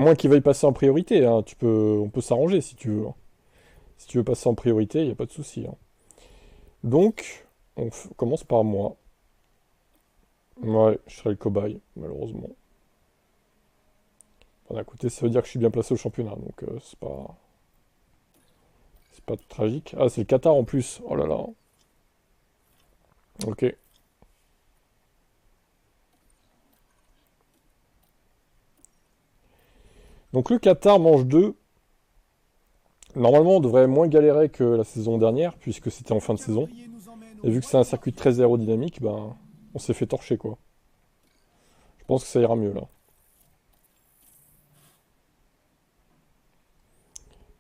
Moins qu'il veuille passer en priorité, hein. On peut s'arranger si tu veux, hein. Si tu veux passer en priorité, il n'y a pas de souci, hein. Donc, commence par moi. Ouais, je serai le cobaye, malheureusement. Bon, d'un côté, ça veut dire que je suis bien placé au championnat, donc c'est pas tragique. Ah, c'est le Qatar en plus. Oh là là. Ok. Donc le Qatar mange 2. Normalement, on devrait moins galérer que la saison dernière, puisque c'était en fin de saison. Et vu que c'est un circuit très aérodynamique, ben, on s'est fait torcher, quoi. Je pense que ça ira mieux, là.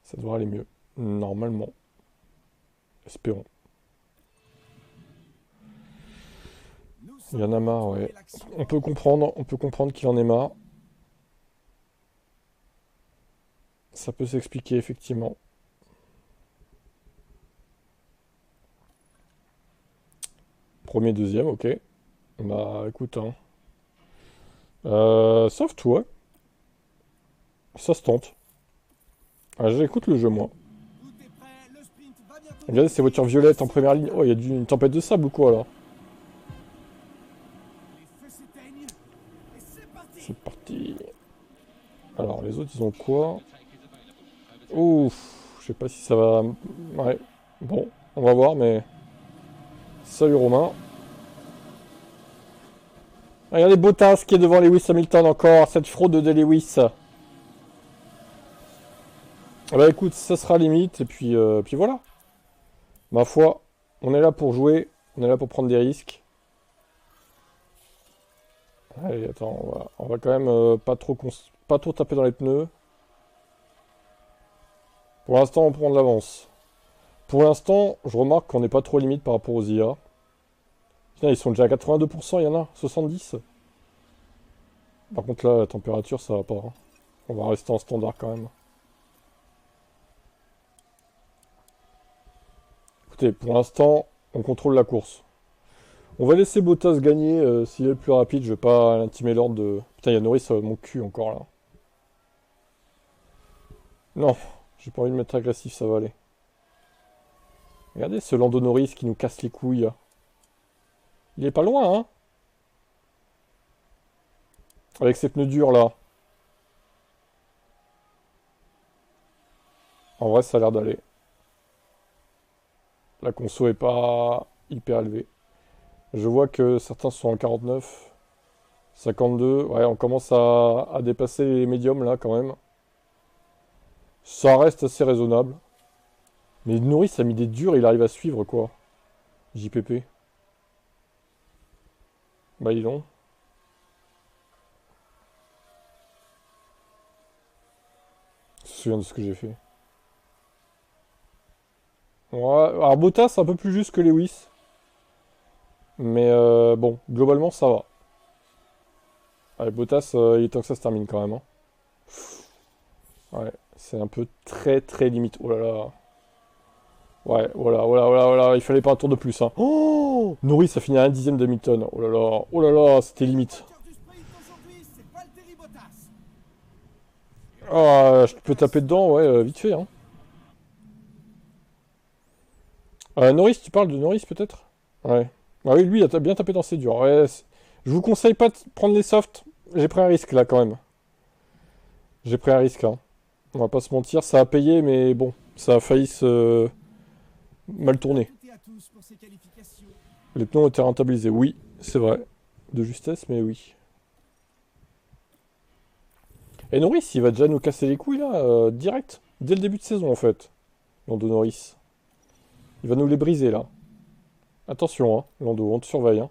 Ça devrait aller mieux. Normalement. Espérons. Il y en a marre, ouais. On peut comprendre qu'il en ait marre. Ça peut s'expliquer, effectivement. Premier, deuxième, ok. Bah, écoute, hein. Soft, ouais. Ça se tente. Ah, j'écoute le jeu, moi. Regardez ces voitures violettes en première ligne. Oh, il y a une tempête de sable ou quoi, là? C'est parti. Alors, les autres, ils ont quoi? Ouf, je sais pas si ça va... Ouais, bon, on va voir, mais... Salut Romain. Regardez Bottas qui est devant Lewis Hamilton encore, cette fraude de Lewis. Ah bah écoute, ça sera limite, et puis voilà. Ma foi, on est là pour jouer, on est là pour prendre des risques. Allez, attends, on va quand même pas trop taper dans les pneus. Pour l'instant, on prend de l'avance. Pour l'instant, je remarque qu'on n'est pas trop limite par rapport aux IA. Putain, ils sont déjà à 82%, il y en a 70. Par contre là, la température, ça va pas, hein. On va rester en standard quand même. Écoutez, pour l'instant, on contrôle la course. On va laisser Bottas gagner s'il est le plus rapide. Je vais pas l'intimer l'ordre de... Putain, il y a Norris mon cul encore là. Non, j'ai pas envie de mettre agressif, ça va aller. Regardez ce Lando Norris qui nous casse les couilles. Il est pas loin, hein. Avec ses pneus durs là. En vrai, ça a l'air d'aller. La conso est pas hyper élevée. Je vois que certains sont en 49, 52. Ouais, on commence à dépasser les médiums là quand même. Ça reste assez raisonnable. Mais Norris a mis des durs, il arrive à suivre quoi. JPP. Bah ils l'ont. Je me souviens de ce que j'ai fait. Ouais, alors Bottas c'est un peu plus juste que Lewis. Mais bon, globalement ça va. Allez, Bottas, il est temps que ça se termine quand même, hein. Ouais, c'est un peu très très limite. Oh là là. Ouais, voilà, il fallait pas un tour de plus, hein. Oh, Norris a fini à un dixième d'Hamilton. Oh là là, c'était limite. Ah, je peux taper dedans, ouais, vite fait, hein. Norris, tu parles de Norris peut-être? Ouais. Ah oui, lui, il a bien tapé dans ses durs. Ouais, je vous conseille pas de prendre les softs. J'ai pris un risque là quand même. J'ai pris un risque, hein. On va pas se mentir, ça a payé, mais bon, ça a failli se mal tourner. Les pneus ont été rentabilisés, oui, c'est vrai. De justesse, mais oui. Et Norris, il va déjà nous casser les couilles là, direct. Dès le début de saison en fait. Lando Norris. Il va nous les briser là. Attention, hein, Lando, on te surveille, hein.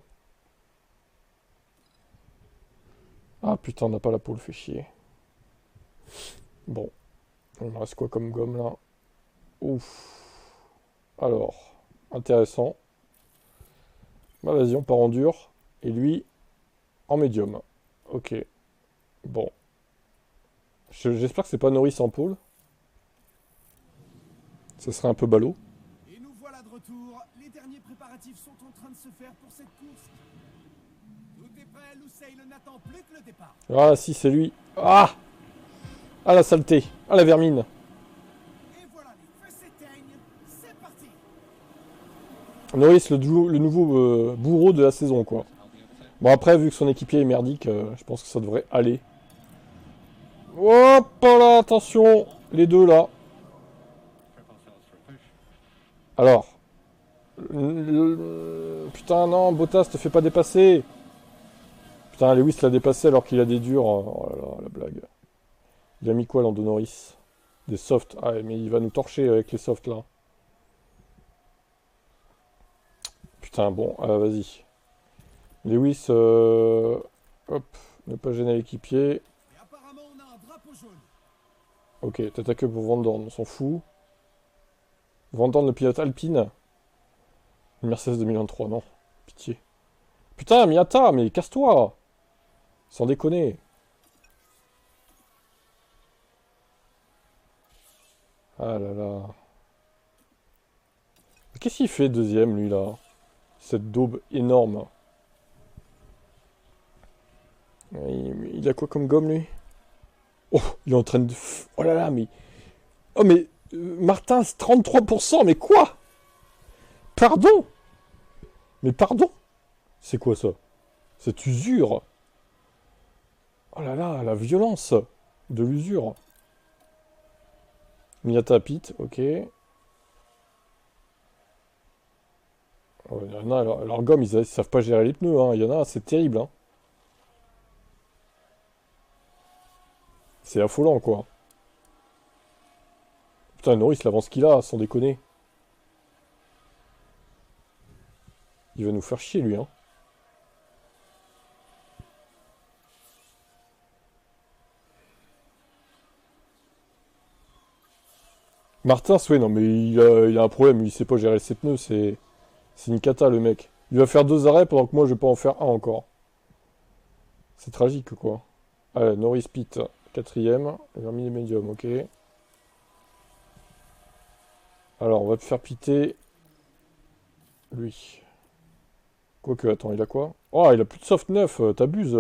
Ah putain, on n'a pas la pole, fait chier. Bon, il me reste quoi comme gomme là? Ouf. Alors, intéressant. Bah vas-y, on part en dur. Et lui, en médium. Ok. Bon. J'espère que c'est pas Norris en pole. Ça serait un peu ballot. Et nous voilà de retour. Les derniers préparatifs sont en train de se faire pour cette course. Tout est prêt, Lusail n'attend plus que le départ. Ah si, c'est lui. Ah! Ah la saleté. Ah la vermine. Et voilà, les feux s'éteignent. C'est parti. Norris, le nouveau bourreau de la saison, quoi. Bon, après, vu que son équipier est merdique, je pense que ça devrait aller. Hop là, attention. Les deux, là. Alors. Putain, non, Bottas, te fais pas dépasser. Putain, Lewis l'a dépassé alors qu'il a des durs. Oh là là, la blague. Il a mis quoi, Lando Norris? Des softs. Ah, mais il va nous torcher avec les softs, là. Putain, bon, vas-y. Lewis, hop, ne pas gêner l'équipier. Et apparemment, on a un drapeau jaune. Ok, t'attaques pour Van Dorn, on s'en fout. Van Dorn, le pilote Alpine. Une Mercedes 2023, non. Pitié. Putain, Miata, mais casse-toi! Sans déconner. Ah là là. Qu'est-ce qu'il fait deuxième, lui, là? Cette daube énorme. Il a quoi comme gomme, lui? Oh, il est en train de... Oh là là, mais... Oh, mais... Martin, 33%, mais quoi? Pardon? Mais pardon? C'est quoi, ça? Cette usure? Oh là là, la violence de l'usure. Miata Pit, ok. Oh, il y en a, leur gomme, ils savent pas gérer les pneus, hein. Il y en a, c'est terrible, hein. C'est affolant, quoi. Putain, Norris, l'avance qu'il a, sans déconner. Il va nous faire chier, lui, hein. Martin, ouais, non, mais il a un problème, il sait pas gérer ses pneus, c'est une cata, le mec. Il va faire 2 arrêts pendant que moi, je vais pas en faire un encore. C'est tragique, quoi. Allez, Norris Pit, quatrième. Vermine médium, ok. Alors, on va te faire piter lui. Quoique, attends, il a quoi? Oh, il a plus de soft 9, t'abuses.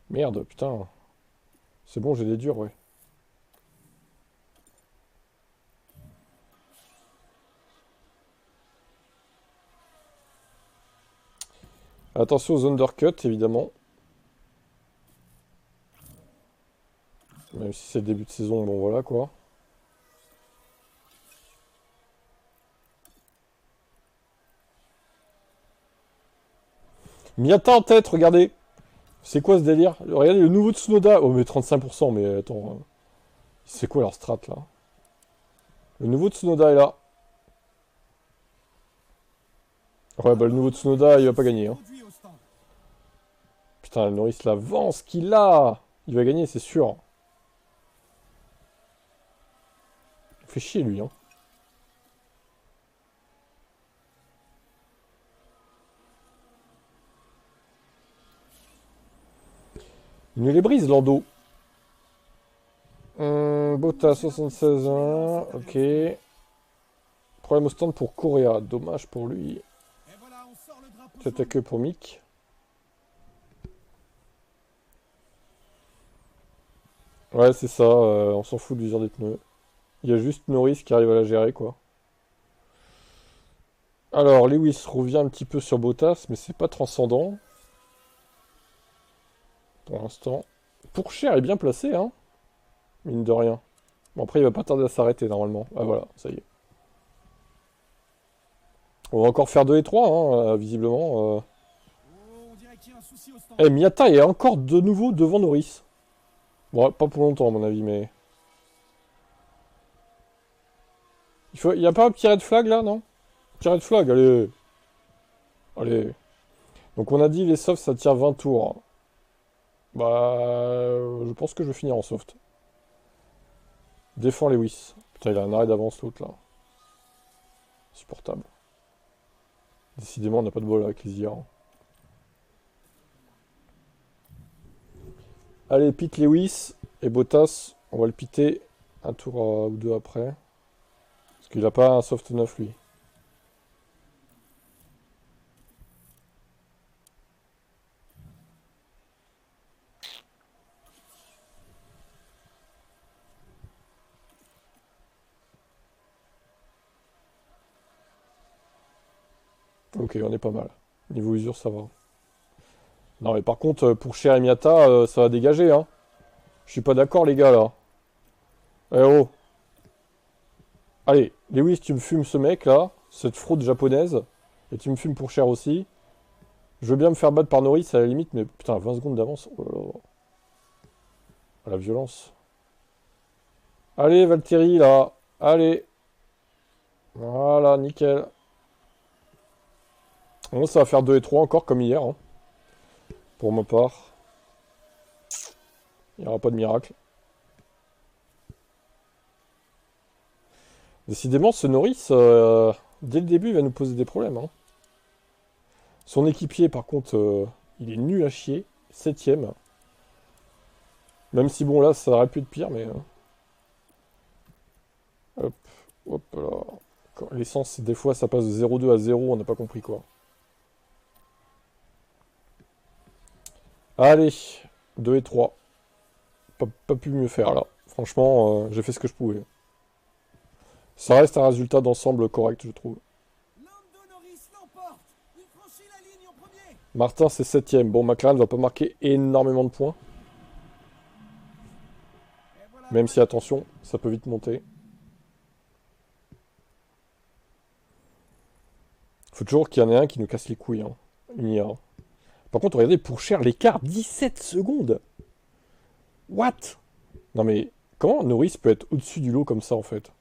Merde, putain. C'est bon, j'ai des durs, ouais. Attention aux undercuts, évidemment. Même si c'est le début de saison, bon voilà, quoi. Miata en tête, regardez. C'est quoi ce délire? Regardez, le nouveau Tsunoda. Oh, mais 35%, mais attends. C'est quoi leur strat, là? Le nouveau Tsunoda est là. Ouais, bah le nouveau Tsunoda, il va pas gagner, hein. Produit au stand. Putain, le Norris l'avance qu'il a. Il va gagner, c'est sûr. Il fait chier, lui, hein. Il nous les brise, Lando. Bottas 76 1, ok. Problème au stand pour Correa, dommage pour lui. Et voilà, on sort le drapeau Tête à jaune. queue pour Mick. Ouais, c'est ça, on s'en fout de l'usure des pneus. Il y a juste Norris qui arrive à la gérer, quoi. Alors, Lewis revient un petit peu sur Bottas, mais c'est pas transcendant. Pour l'instant. Pourchaire est bien placé, hein. Mine de rien. Bon, après, il va pas tarder à s'arrêter, normalement. Ah, voilà, ça y est. On va encore faire 2 et 3, hein, visiblement. Oh, on dirait qu'il y a un souci au stand. Eh, Miata est encore de nouveau devant Norris. Bon, pas pour longtemps, à mon avis, mais... Il y a pas un petit red flag, là, non? Petit red flag, allez. Allez. Donc, on a dit, les softs, ça tire 20 tours. Bah... je pense que je vais finir en soft. Défends Lewis. Putain, il a un arrêt d'avance, l'autre, là. Supportable. Décidément, on n'a pas de bol avec les IA. Allez, pite Lewis et Bottas. On va le piter un tour ou deux après. Parce qu'il a pas un soft 9, lui. Ok, on est pas mal. Niveau usure, ça va. Non, mais par contre, pour Cher et Miata, ça va dégager, hein. Je suis pas d'accord, les gars, là. Eh oh. Allez, Lewis, tu me fumes ce mec, là. Cette fraude japonaise. Et tu me fumes pour Cher aussi. Je veux bien me faire battre par Norris à la limite, mais putain, 20 secondes d'avance. Oh là là. Ah, la violence. Allez, Valtteri, là. Allez. Voilà, nickel. Bon, ça va faire 2 et 3 encore, comme hier, hein, pour ma part. Il n'y aura pas de miracle. Décidément, ce Norris, dès le début, il va nous poser des problèmes, hein. Son équipier, par contre, il est nul à chier. 7ème. Même si, bon, là, ça aurait pu être pire, mais... hop, hop là. L'essence, des fois, ça passe de 0,2 à 0, on n'a pas compris quoi. Allez, 2 et 3. Pas pu mieux faire, là. Franchement, j'ai fait ce que je pouvais. Ça reste un résultat d'ensemble correct, je trouve. Lando Norris l'emporte. Il franchit la ligne en premier. Martin, c'est 7ème. Bon, McLaren va pas marquer énormément de points. Et voilà. Même si, attention, ça peut vite monter. Faut toujours qu'il y en ait un qui nous casse les couilles, hein. Une IA. Par contre, regardez, pour Cher, l'écart, 17 secondes. What? Non mais, comment Norris peut être au-dessus du lot comme ça, en fait?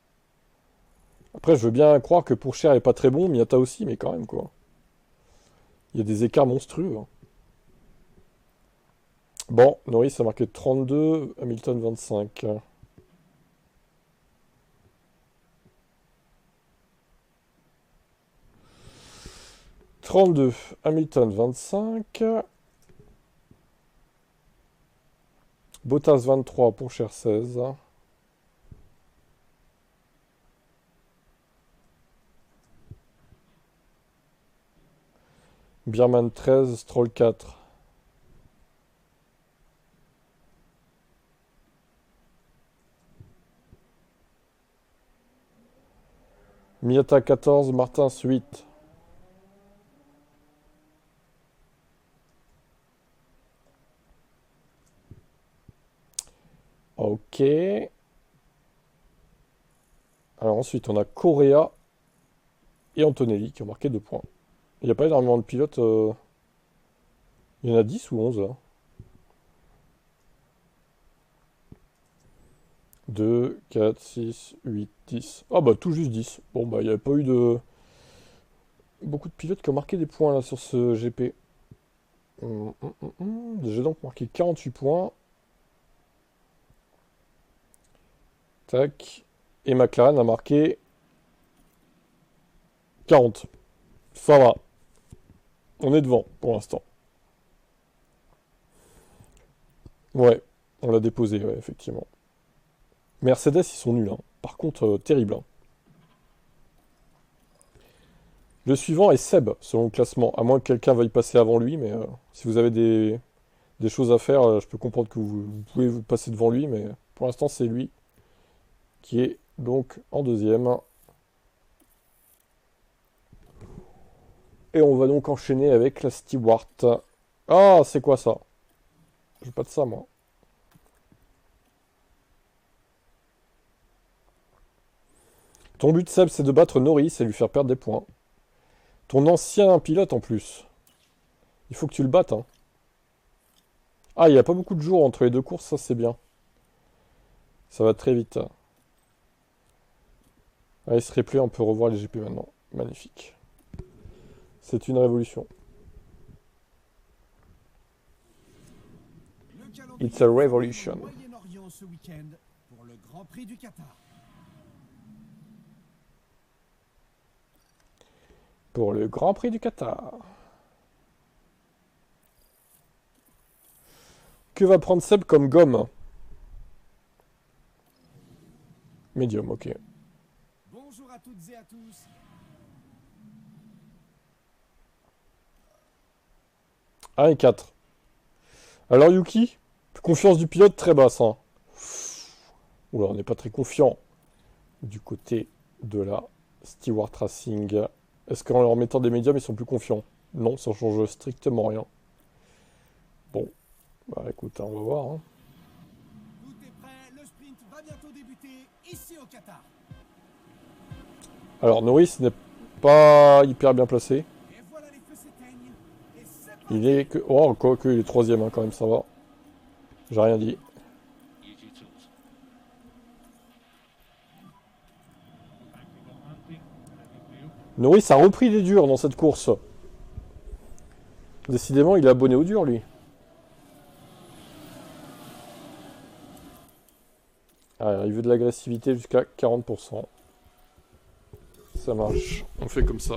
Après, je veux bien croire que pour Cher est pas très bon, Miata aussi, mais quand même, quoi. Il y a des écarts monstrueux, hein. Bon, Norris a marqué 32, Hamilton 25. 32, Hamilton 25. Bottas 23 pour Cher 16. Bierman 13, Stroll 4. Miata 14, Martins 8. Ok. Alors ensuite, on a Correa et Antonelli qui ont marqué 2 points. Il n'y a pas énormément de pilotes. Il y en a 10 ou 11 là. 2, 4, 6, 8, 10. Ah bah tout juste 10. Bon bah il n'y avait pas eu de... beaucoup de pilotes qui ont marqué des points là sur ce GP. J'ai donc marqué 48 points. Tac. Et McLaren a marqué 40. Ça va. On est devant pour l'instant. Ouais, on l'a déposé, ouais, effectivement. Mercedes, ils sont nuls, hein. Par contre, terrible, hein. Le suivant est Seb, selon le classement. À moins que quelqu'un veuille passer avant lui, mais si vous avez des choses à faire, je peux comprendre que vous pouvez vous passer devant lui, mais pour l'instant, c'est lui qui est donc en deuxième. Et on va donc enchaîner avec la Stewart. Ah, c'est quoi ça? Je veux pas de ça, moi. Ton but, Seb, c'est de battre Norris et lui faire perdre des points. Ton ancien pilote, en plus. Il faut que tu le battes, hein. Ah, il n'y a pas beaucoup de jours entre les deux courses, ça, c'est bien. Ça va très vite. Allez, ce replay, on peut revoir les GP maintenant. Magnifique. C'est une révolution. Le calendrier It's a revolution. du Moyen-Orient ce week-end pour le Grand Prix du Qatar. Pour le Grand Prix du Qatar. Que va prendre Seb comme gomme? Medium, ok. Bonjour à toutes et à tous. 1 et 4. Alors Yuki, confiance du pilote très basse, hein. Oula, on n'est pas très confiant du côté de la Stewart Racing. Est-ce qu'en leur mettant des médiums, ils sont plus confiants? Non, ça change strictement rien. Bon, bah écoute, hein, on va voir. Hein. Tout est prêt, le sprint va bientôt débuter ici au Qatar. Alors, Norris n'est pas hyper bien placé. Et voilà les feux s'éteignent. Et c'est Il parti. est que... Oh, quoi que, il est troisième, hein, quand même, ça va. J'ai rien dit. Norris a repris des durs dans cette course. Décidément, il est abonné au dur, lui. Alors, il veut de l'agressivité jusqu'à 40%. Ça marche. On fait comme ça.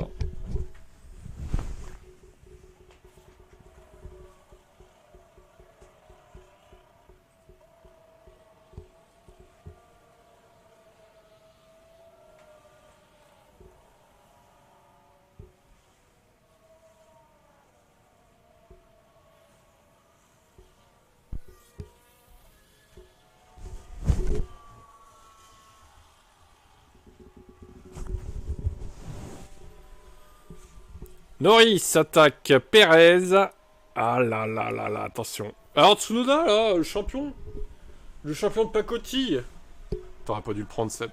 Norris attaque Perez. Ah là là là là, attention. Alors Tsunoda, là, le champion. Le champion de pacotille. T'aurais pas dû le prendre, Seb.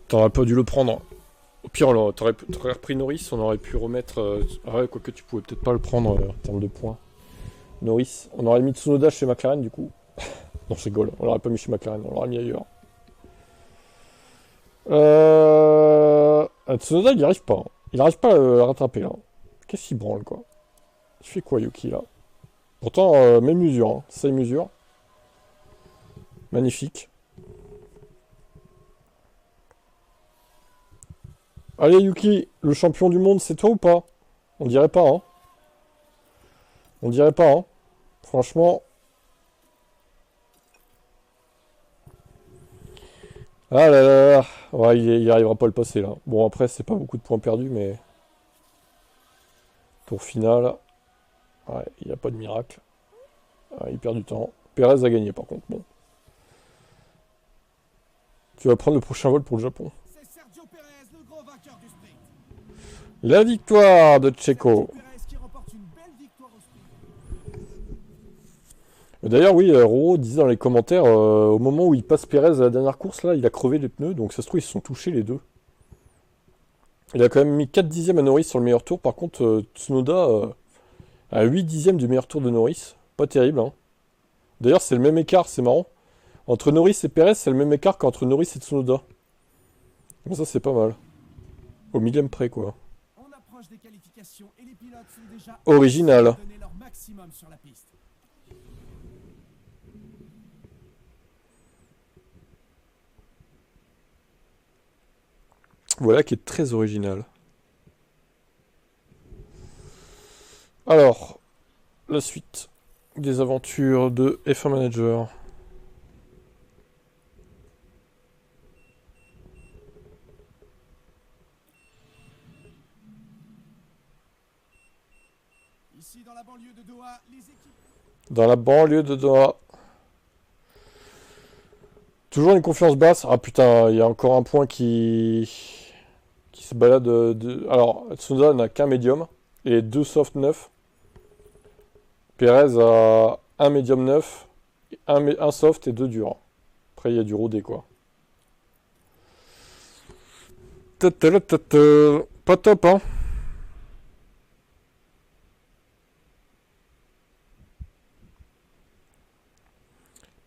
T'aurais pas dû le prendre. Au pire, t'aurais repris Norris, on aurait pu remettre... Ah ouais, quoique tu pouvais peut-être pas le prendre en termes de points. Norris. On aurait mis Tsunoda chez McLaren, du coup. Non, c'est goal. On l'aurait pas mis chez McLaren, on l'aurait mis ailleurs. Tsunoda, il n'y arrive pas. Hein. Il n'arrive pas à le rattraper, là. Qu'est-ce qu'il branle, quoi? Il fait quoi, Yuki, là? Pourtant, même mesure. Hein. Ça, il mesure. Magnifique. Allez, Yuki, le champion du monde, c'est toi ou pas? On dirait pas, hein. On dirait pas, hein. Franchement... Ah là là là. Ouais, il arrivera pas à le passer, là. Bon, après, c'est pas beaucoup de points perdus, mais... Tour final. Ouais, il n'y a pas de miracle. Ouais, il perd du temps. Perez a gagné, par contre. Bon. Tu vas prendre le prochain vol pour le Japon. C'est Sergio Pérez, le gros vainqueur du sprint. La victoire de Sergio Checo. Pérez qui remporte une belle victoire au sprint. D'ailleurs, oui, Roro disait dans les commentaires, au moment où il passe Perez à la dernière course, là, il a crevé les pneus, donc ça se trouve, ils se sont touchés les deux. Il a quand même mis 4 dixièmes à Norris sur le meilleur tour. Par contre, Tsunoda a 8 dixièmes du meilleur tour de Norris. Pas terrible, hein. D'ailleurs, c'est le même écart, c'est marrant. Entre Norris et Perez, c'est le même écart qu'entre Norris et Tsunoda. Bon, ça, c'est pas mal. Au millième près, quoi. On approche des qualifications et les pilotes sont déjà Original. à donner leur maximum sur la piste. Voilà qui est très original. Alors, la suite des aventures de F1 Manager. Ici dans la banlieue de Doha, les équipes... Dans la banlieue de Doha. Toujours une confiance basse. Ah putain, il y a encore un point qui se balade. Alors, Tsunoda n'a qu'un médium et deux soft 9. Perez a un médium 9, un soft et deux durs. Après, il y a du rodé, quoi. Pas top, hein.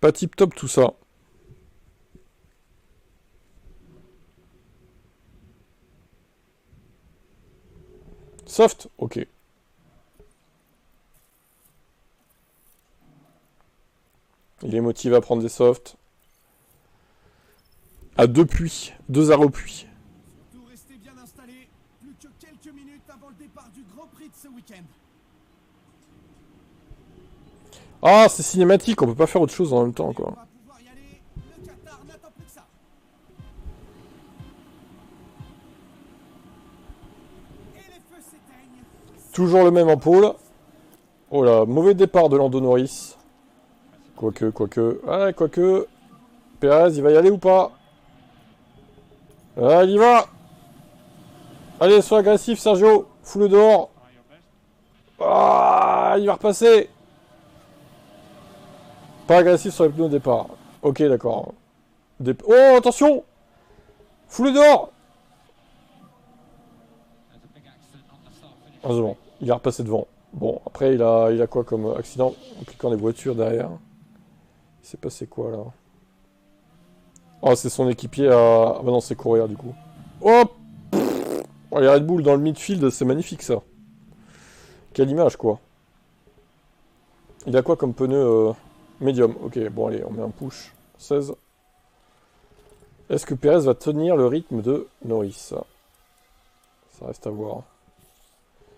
Pas tip top tout ça. Soft, ok. Il est motivé à prendre des softs. À deux puits, deux arrêts au puits. Surtout restez bien installés. Plus que quelques minutes avant le départ du Grand Prix de ce week-end. Ah, c'est cinématique, on peut pas faire autre chose en même temps, On quoi. va pouvoir y aller. Le Qatar n'attend plus que ça. Et les feux s'éteignent. Toujours le même en pôle. Oh là, mauvais départ de Lando Norris. Quoique. Ouais, quoique. Perez, il va y aller ou pas? Ah, il y va. Allez, sois agressif, Sergio. Fous-le dehors. Ah, il va repasser. Pas agressif sur les pneus au départ. Ok, d'accord. Oh, attention. Fous-le dehors. Heureusement, il a repassé devant. Bon, après, il a quoi comme accident en cliquant les voitures derrière? Il s'est passé quoi, là? Oh, c'est son équipier à... Ah bah non, c'est courir, du coup. Hop. Oh, les Red Bull dans le midfield, c'est magnifique, ça. Quelle image, quoi. Il a quoi comme pneu médium? Ok, bon, allez, on met un push. 16. Est-ce que Perez va tenir le rythme de Norris? Ça reste à voir.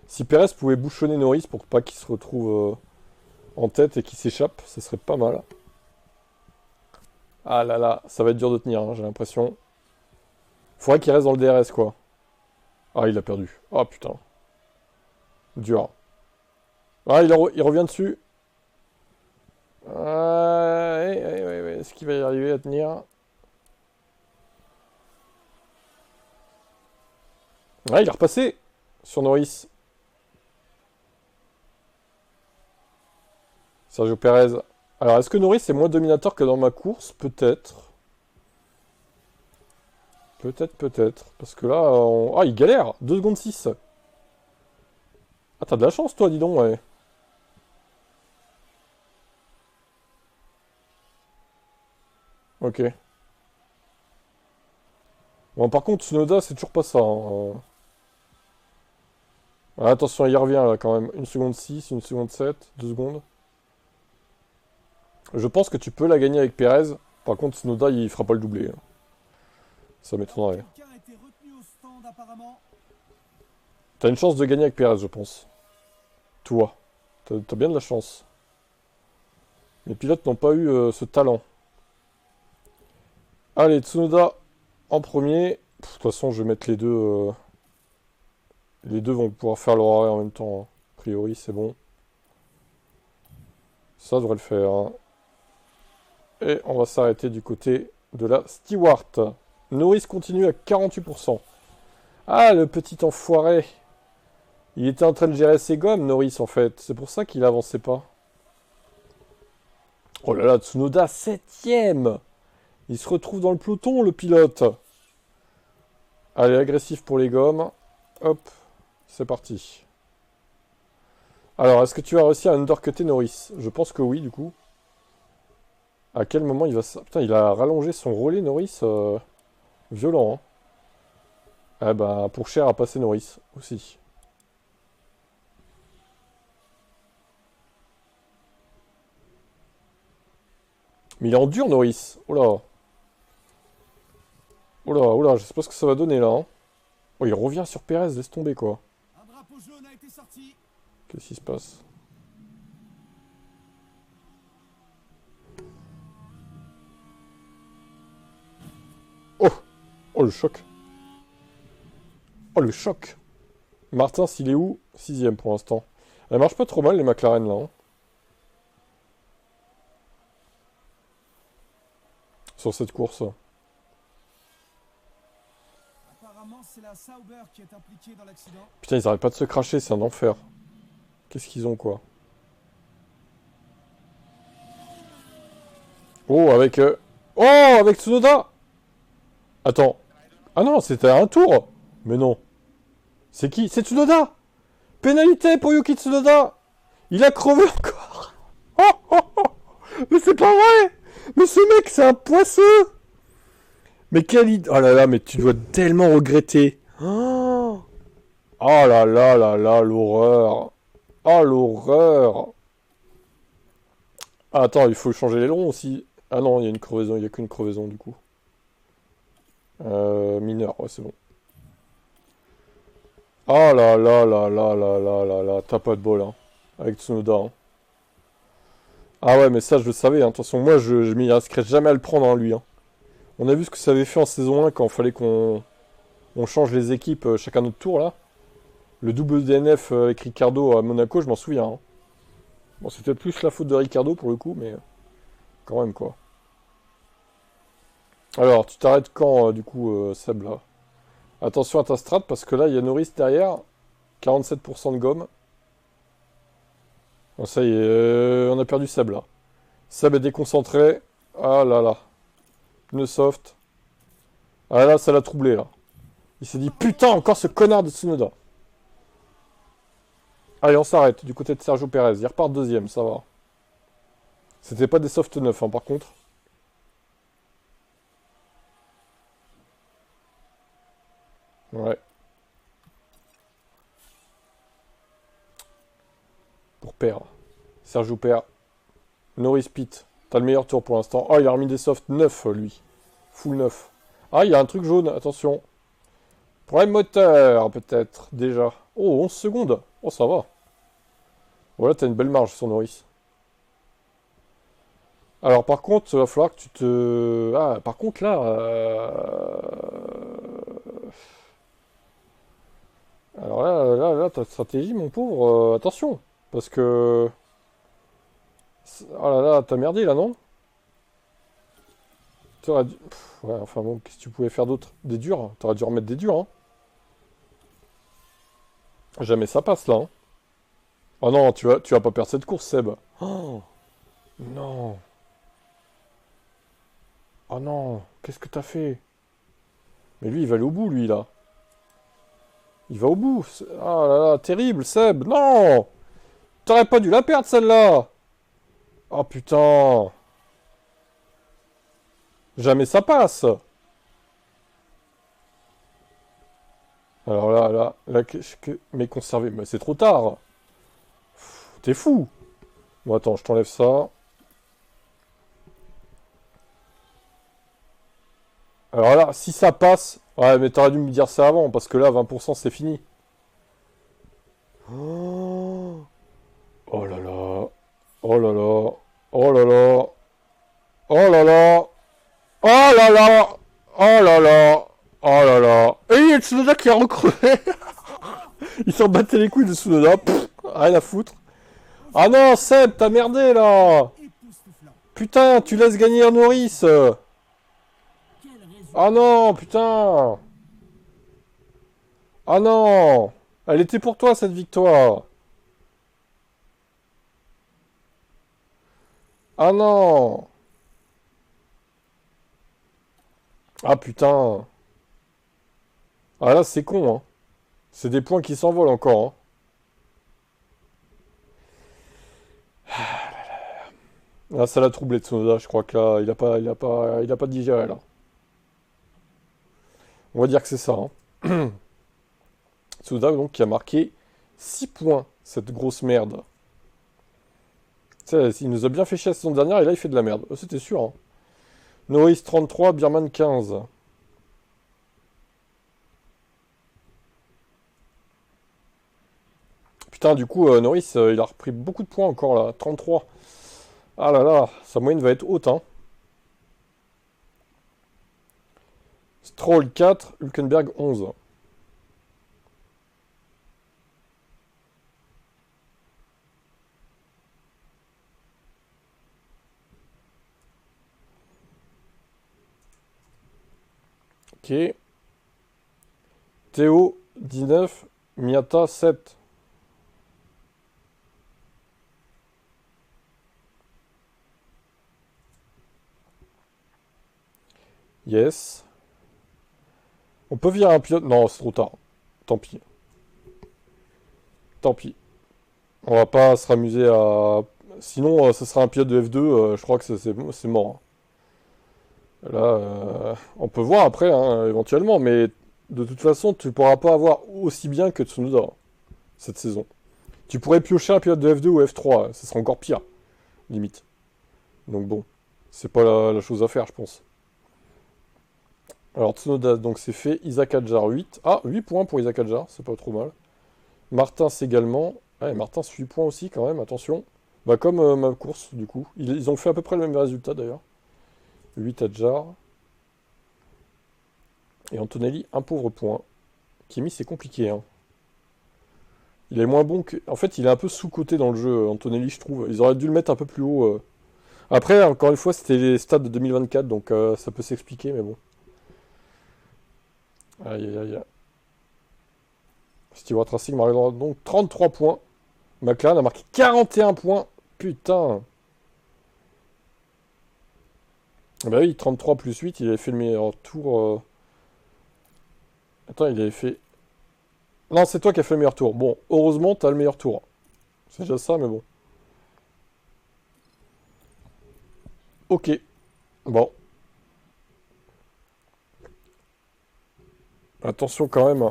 Si Perez pouvait bouchonner Norris pour pas qu'il se retrouve en tête et qu'il s'échappe, ça serait pas mal. Ah là là, ça va être dur de tenir, hein, j'ai l'impression. Faudrait qu'il reste dans le DRS, quoi. Ah, il a perdu. Ah, putain. Dur. Ah, il revient dessus. Ouais. Est-ce qu'il va y arriver à tenir? Ouais, il est repassé sur Norris. Sergio Perez. Alors, est-ce que Norris est moins dominateur que dans ma course? Peut-être. Peut-être. Parce que là, ah, il galère. 2 secondes 6. Ah, t'as de la chance, toi, dis donc, ouais. Ok. Bon, par contre, Tsunoda, c'est toujours pas ça, hein. Ah, attention, il revient, là, quand même. 1 seconde 6, 1 seconde 7, 2 secondes. Je pense que tu peux la gagner avec Perez. Par contre, Tsunoda, il fera pas le doublé, hein. Ça m'étonnerait. Quelqu'un a été retenu au stand apparemment. T'as une chance de gagner avec Perez, je pense. Toi. T'as bien de la chance. Les pilotes n'ont pas eu ce talent. Allez, Tsunoda en premier. De toute façon, je vais mettre les deux. Les deux vont pouvoir faire leur arrêt en même temps, hein. A priori, c'est bon. Ça devrait le faire, hein. Et on va s'arrêter du côté de la Stewart. Norris continue à 48%. Ah, le petit enfoiré. Il était en train de gérer ses gommes, Norris, en fait. C'est pour ça qu'il avançait pas. Oh là là, Tsunoda, 7ème. Il se retrouve dans le peloton, le pilote. Allez, agressif pour les gommes. Hop, c'est parti. Alors, est-ce que tu as réussi à undercutter Norris? Je pense que oui, du coup. À quel moment il va... Putain, il a rallongé son relais, Norris. Violent, hein. Ah bah, pour cher à passer Norris, aussi. Mais il est en dur, Norris. Oh là. Oh là, je sais pas ce que ça va donner, là, hein. Oh, il revient sur Perez, laisse tomber, quoi. Un drapeau jaune a été sorti. Qu'est-ce qui se passe? Oh! Oh, le choc. Oh, le choc. Martin, s'il est où? 6ème pour l'instant. Elle marche pas trop mal, les McLaren, là, hein, sur cette course. Apparemment, c'est la Sauber qui est impliquée dans l'accident. Putain, ils arrêtent pas de se cracher, c'est un enfer. Qu'est-ce qu'ils ont, quoi? Oh, avec... Oh, avec Tsunoda! Attends. Ah non, c'était à un tour! Mais non. C'est qui? C'est Tsunoda! Pénalité pour Yuki Tsunoda! Il a crevé encore! Oh, oh, oh. Mais c'est pas vrai! Mais ce mec, c'est un poisseux! Mais quelle idée! Oh là là, mais tu dois tellement regretter! Oh, oh là, l'horreur! Oh, l'horreur! Ah, attends, il faut changer l'aileron aussi. Ah non, il y a une crevaison, il n'y a qu'une crevaison du coup. Mineur, ouais, c'est bon. Oh là, t'as pas de bol, hein, avec Tsunoda, hein. Ah ouais, mais ça, je le savais, hein. Attention, moi, je m'y inscris jamais à le prendre, hein, lui, hein. On a vu ce que ça avait fait en saison 1 quand il fallait qu'on change les équipes chacun notre tour, là. Le double DNF avec Ricardo à Monaco, je m'en souviens, hein. Bon, c'était plus la faute de Ricardo pour le coup, mais quand même, quoi. Alors, tu t'arrêtes quand, du coup, Seb, là? Attention à ta strat, parce que là, il y a Norris derrière. 47% de gomme. Bon, ça y est, on a perdu Seb, là. Seb est déconcentré. Ah là là. Pneu soft. Ah là, ça l'a troublé, là. Il s'est dit, putain, encore ce connard de Tsunoda. Allez, on s'arrête du côté de Sergio Perez. Il repart deuxième, ça va. C'était pas des soft neufs, hein, par contre. Ouais. Pour Per. Sergio Per. Norris Pitt. T'as le meilleur tour pour l'instant. Oh, il a remis des softs neufs, lui. Full neuf. Ah, il y a un truc jaune, attention. Problème moteur, peut-être, déjà. Oh, 11 secondes. Oh, ça va. Voilà, t'as une belle marge sur Norris. Alors, par contre, il va falloir que tu te... Ah, par contre, là... Alors là, ta stratégie, mon pauvre, attention. Parce que... Oh là là, t'as merdé, là, non? T'aurais dû... ouais, enfin bon, qu'est-ce que tu pouvais faire d'autre? Des durs, hein. T'aurais dû remettre des durs, hein. Jamais ça passe, là, hein. Oh non, tu vas pas perdre cette course, Seb. Oh, non. Oh non, qu'est-ce que t'as fait? Mais lui, il va aller au bout, lui, là. Il va au bout. Ah là là, terrible, Seb. Non! T'aurais pas dû la perdre, celle-là. Oh putain. Jamais ça passe. Alors là, mais conservé, mais c'est trop tard. T'es fou. Bon, attends, je t'enlève ça. Alors là, si ça passe... Ouais, mais t'aurais dû me dire ça avant, parce que là, 20%, c'est fini. Oh, oh là là. Oh là là. Oh là là. Oh là là. Oh là là. Oh là là. Oh là là. Et il y a Tsunoda qui a recrevé. Il s'en battait les couilles de Tsunoda. Pff, rien à foutre. Ah non, Seb, t'as merdé là. Époustouflant. Putain, tu laisses gagner un Norris. Quel Ah résultat. non, putain. Ah non. Elle était pour toi cette victoire. Ah non. Ah putain. Ah là, c'est con, hein. C'est des points qui s'envolent encore, hein. Là, ça l'a troublé Tsunoda. Je crois que là, il a pas digéré, là. On va dire que c'est ça, hein. Tsunoda, donc, qui a marqué 6 points, cette grosse merde. Tu sais, il nous a bien fait chier la saison dernière, et là, il fait de la merde. C'était sûr, hein. Norris 33, Birman 15. Putain, du coup, Norris, il a repris beaucoup de points encore, là. 33. Ah là là, sa moyenne va être haute, hein. Stroll 4, Hülkenberg 11. Ok. Théo 19, Miata 7. Yes. On peut virer un pilote. Non, c'est trop tard. Tant pis. Tant pis. On va pas se ramuser à... Sinon, ce sera un pilote de F2. Je crois que c'est mort, hein. Là, on peut voir après, hein, éventuellement. Mais de toute façon, tu pourras pas avoir aussi bien que Tsunoda, hein, cette saison. Tu pourrais piocher un pilote de F2 ou F3. Ce sera encore pire, limite. Donc bon, c'est pas la chose à faire, je pense. Alors Tsunoda, donc c'est fait. Isaac Hadjar 8. Ah, 8 points pour Isaac Hadjar, c'est pas trop mal. Martins également. Ouais, Martins 8 points aussi quand même, attention. Bah comme ma course du coup. Ils ont fait à peu près le même résultat d'ailleurs. 8 Hadjar. Et Antonelli, un pauvre point. Kimi c'est compliqué, hein. Il est moins bon que... En fait il est un peu sous-coté dans le jeu, Antonelli je trouve. Ils auraient dû le mettre un peu plus haut. Après, encore une fois, c'était les stats de 2024, donc ça peut s'expliquer, mais bon. Aïe, aïe, aïe. Stewart Racing marque donc 33 points. McLaren a marqué 41 points. Putain. Bah oui, 33 plus 8, il avait fait le meilleur tour. Attends, il avait fait... Non, c'est toi qui as fait le meilleur tour. Bon, heureusement, t'as le meilleur tour. C'est déjà ça, mais bon. Ok. Bon. Attention quand même.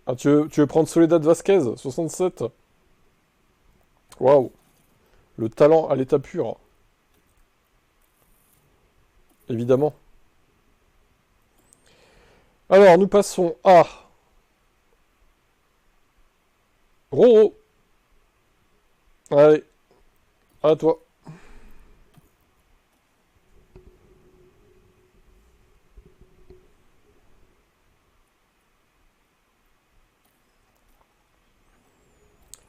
Ah, tu veux prendre Soledad Vasquez, 67? Waouh. Le talent à l'état pur. Évidemment. Alors, nous passons à... Roro. Allez. À toi.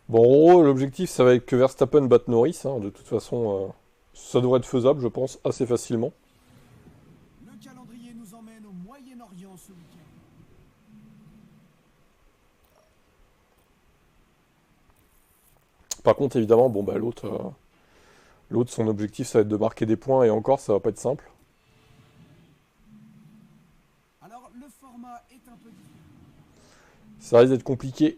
Bon, Roro, l'objectif, ça va être que Verstappen batte Norris. Hein. De toute façon, ça devrait être faisable, je pense, assez facilement. Le calendrier nous emmène au Moyen-Orient ce week-end. Par contre, évidemment, bon, bah, l'autre, son objectif, ça va être de marquer des points, et encore, ça va pas être simple. Alors, le format est un peu différent. Ça risque d'être compliqué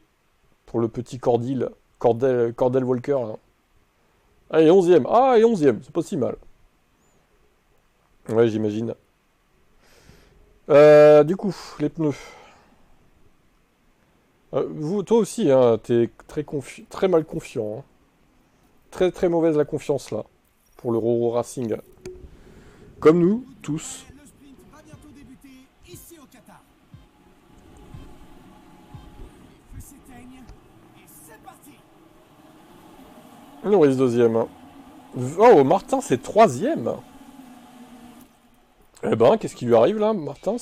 pour le petit Cordell Walker. Là. Allez, 11e. Ah, et 11e, c'est pas si mal. Ouais, j'imagine. Du coup, les pneus. Toi aussi, hein, t'es très mal confiant. Hein. Très très mauvaise la confiance là, pour le Roro Racing. Comme nous, tous. Et le sprint va bientôt débuter ici au Qatar. Les feux s'éteignent et c'est parti. Norris deuxième. Hein. Oh, Martin, c'est troisième. Eh ben, qu'est-ce qui lui arrive là, Martins?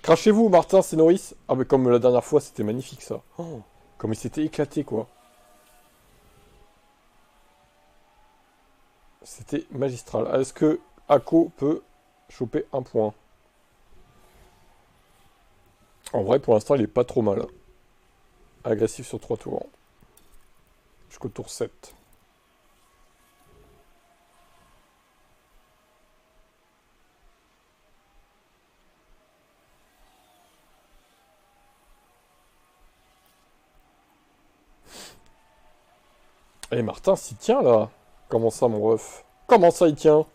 Crachez-vous, Martin, c'est Norris. Ah, mais comme la dernière fois, c'était magnifique ça. Oh, comme il s'était éclaté, quoi. C'était magistral. Est-ce que Ako peut choper un point? En vrai, pour l'instant, il est pas trop mal. Agressif sur 3 tours. Jusqu'au tour 7. Eh, Martin, s'il tient là. Comment ça, mon ref? Comment ça, il tient?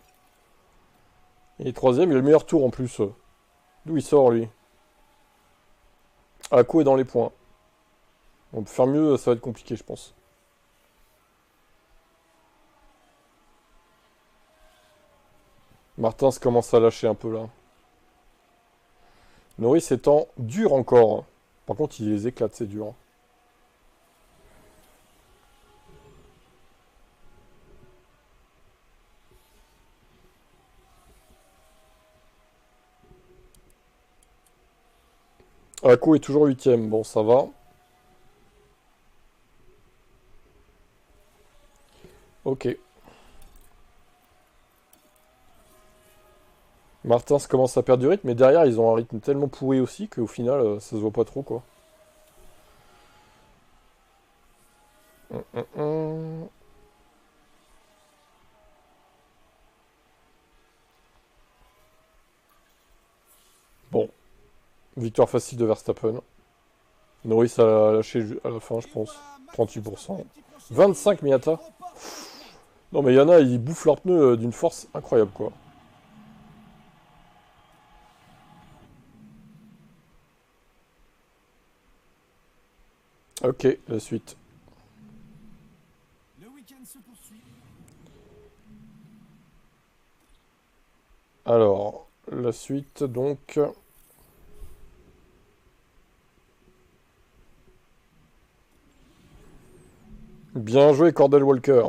Il est troisième, il a le meilleur tour en plus. D'où il sort, lui? Ako est dans les points. On peut faire mieux, ça va être compliqué, je pense. Martins commence à lâcher un peu là. Norris étant dur encore. Par contre, il les éclate, c'est dur. Ako est toujours huitième. Bon, ça va. Ok. Martins commence à perdre du rythme, mais derrière, ils ont un rythme tellement pourri aussi qu'au final, ça se voit pas trop, quoi. Hum, hum, hum. Bon, victoire facile de Verstappen. Norris a lâché à la fin, je Et pense. voilà Max 38%. Verstappen qui franchit la 25 ligne Miata. et remporte ce week-end. Non, mais il y en a, ils bouffent leurs pneus d'une force incroyable, quoi. Ok, la suite. Le week-end se poursuit. Alors, la suite, donc... Bien joué, Cordell Walker.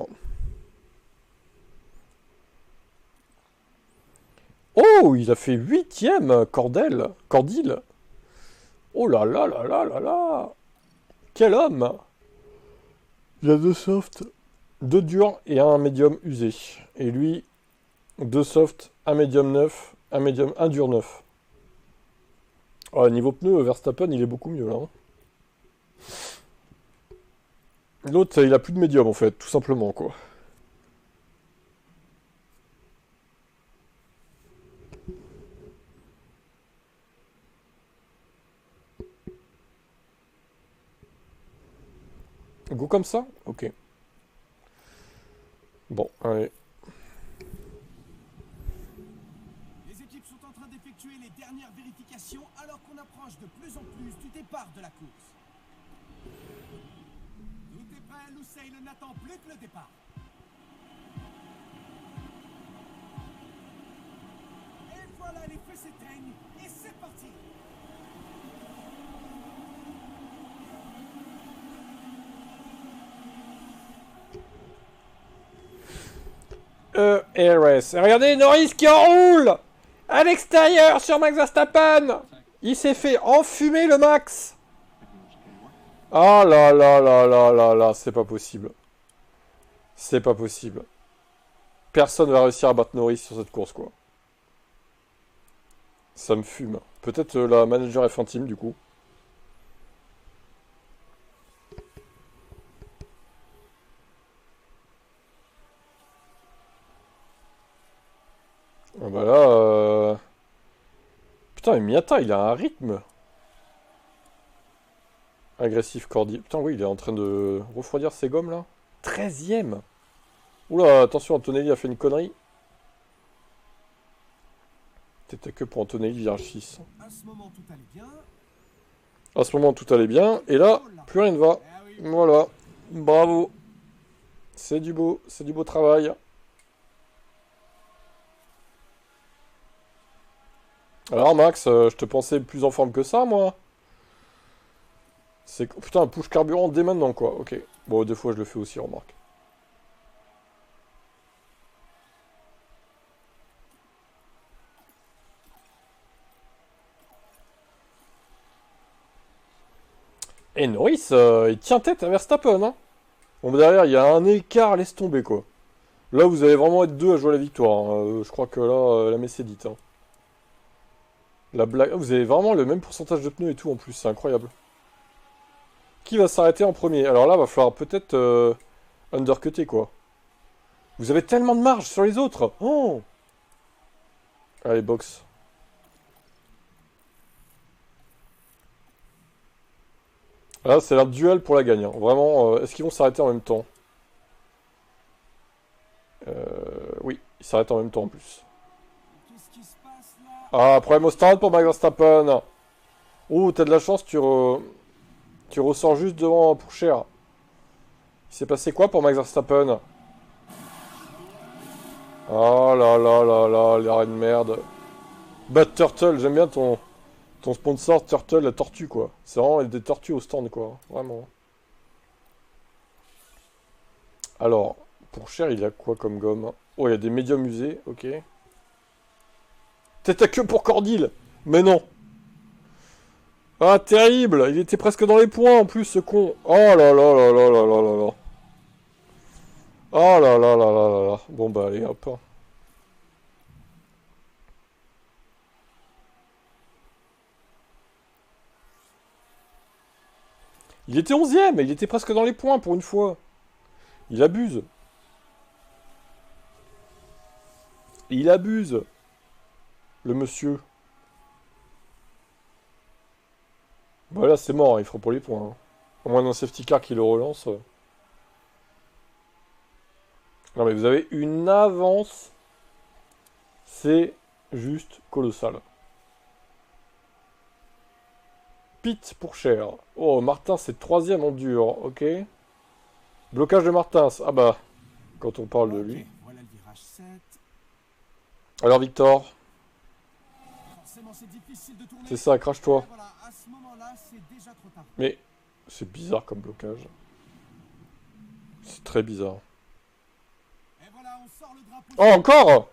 Oh, il a fait huitième, Cordil. Oh là là là là là là. Quel homme. Il a deux softs, deux durs et un médium usé. Et lui, deux softs, un médium neuf, un dur neuf. Oh, niveau pneu, Verstappen, il est beaucoup mieux là, hein. L'autre, il a plus de médium en fait, tout simplement quoi. Go comme ça? Ok. Bon, allez. Les équipes sont en train d'effectuer les dernières vérifications alors qu'on approche de plus en plus du départ de la course. Tout est prêt, Lusail n'attend plus que le départ. Et voilà, les feux s'éteignent et c'est parti. RS. Regardez Norris qui enroule à l'extérieur sur Max Verstappen. Il s'est fait enfumer le Max. Ah là là là là là là, c'est pas possible. C'est pas possible. Personne va réussir à battre Norris sur cette course quoi. Ça me fume. Peut-être la manager F1 Team du coup. Ah bah là... Putain, mais Miata, il a un rythme. Agressif Cordy. Putain, oui, il est en train de refroidir ses gommes, là. 13ème. Oula, attention, Antonelli a fait une connerie. T'étais que pour Antonelli, virage 6. À ce moment, tout allait bien. À ce moment, tout allait bien. Et là, plus rien ne va. Voilà. Bravo. C'est du beau travail. Alors, Max, je te pensais plus en forme que ça, moi. C'est... Putain, push carburant dès maintenant, quoi. Ok. Bon, des fois, je le fais aussi, remarque. Et Norris, il tient tête à Verstappen, hein. Bon, bah, derrière, il y a un écart, laisse tomber, quoi. Là, vous allez vraiment être deux à jouer la victoire, hein. Je crois que là, la messe est dite, hein. La blague... Vous avez vraiment le même pourcentage de pneus et tout, en plus. C'est incroyable. Qui va s'arrêter en premier? Alors là, va falloir peut-être undercutter, quoi. Vous avez tellement de marge sur les autres. Oh! Allez, box. Là, c'est un duel pour la gagne, hein. Vraiment, est-ce qu'ils vont s'arrêter en même temps? Oui, ils s'arrêtent en même temps en plus. Qu'est-ce qui se passe là? Ah, problème au start pour Max Verstappen. Oh, t'as de la chance, tu ressors juste devant pour cher. Il s'est passé quoi pour Max Verstappen? Oh là là là là, l'arrêt de merde. Bad Turtle, j'aime bien ton sponsor Turtle, la tortue quoi. C'est vraiment des tortues au stand quoi, vraiment. Alors, pour cher, il a quoi comme gomme? Oh, il y a des médiums usés, ok. Tête à queue pour Cordil. Mais non. Ah, terrible. Il était presque dans les points en plus, ce con. Oh là là là là là là là là. Oh là là là là là là. Bon bah allez, hop. Il était 11ème, il était presque dans les points pour une fois. Il abuse. Il abuse. Le monsieur. Bah là c'est mort, il fera pour les points, hein. Au moins d'un safety car qui le relance. Non mais vous avez une avance. C'est juste colossal. Pit pour cher. Oh, Martin c'est troisième en dur, ok. Blocage de Martins. Ah bah, quand on parle de Ok, lui. voilà le virage 7. Alors Victor, Forcément, c'est difficile de tourner. c'est ça, crache-toi. Et voilà, à ce moment-là, c'est déjà trop tard. Mais c'est bizarre comme blocage. C'est très bizarre. Et voilà, on sort le drapeau. Oh, encore!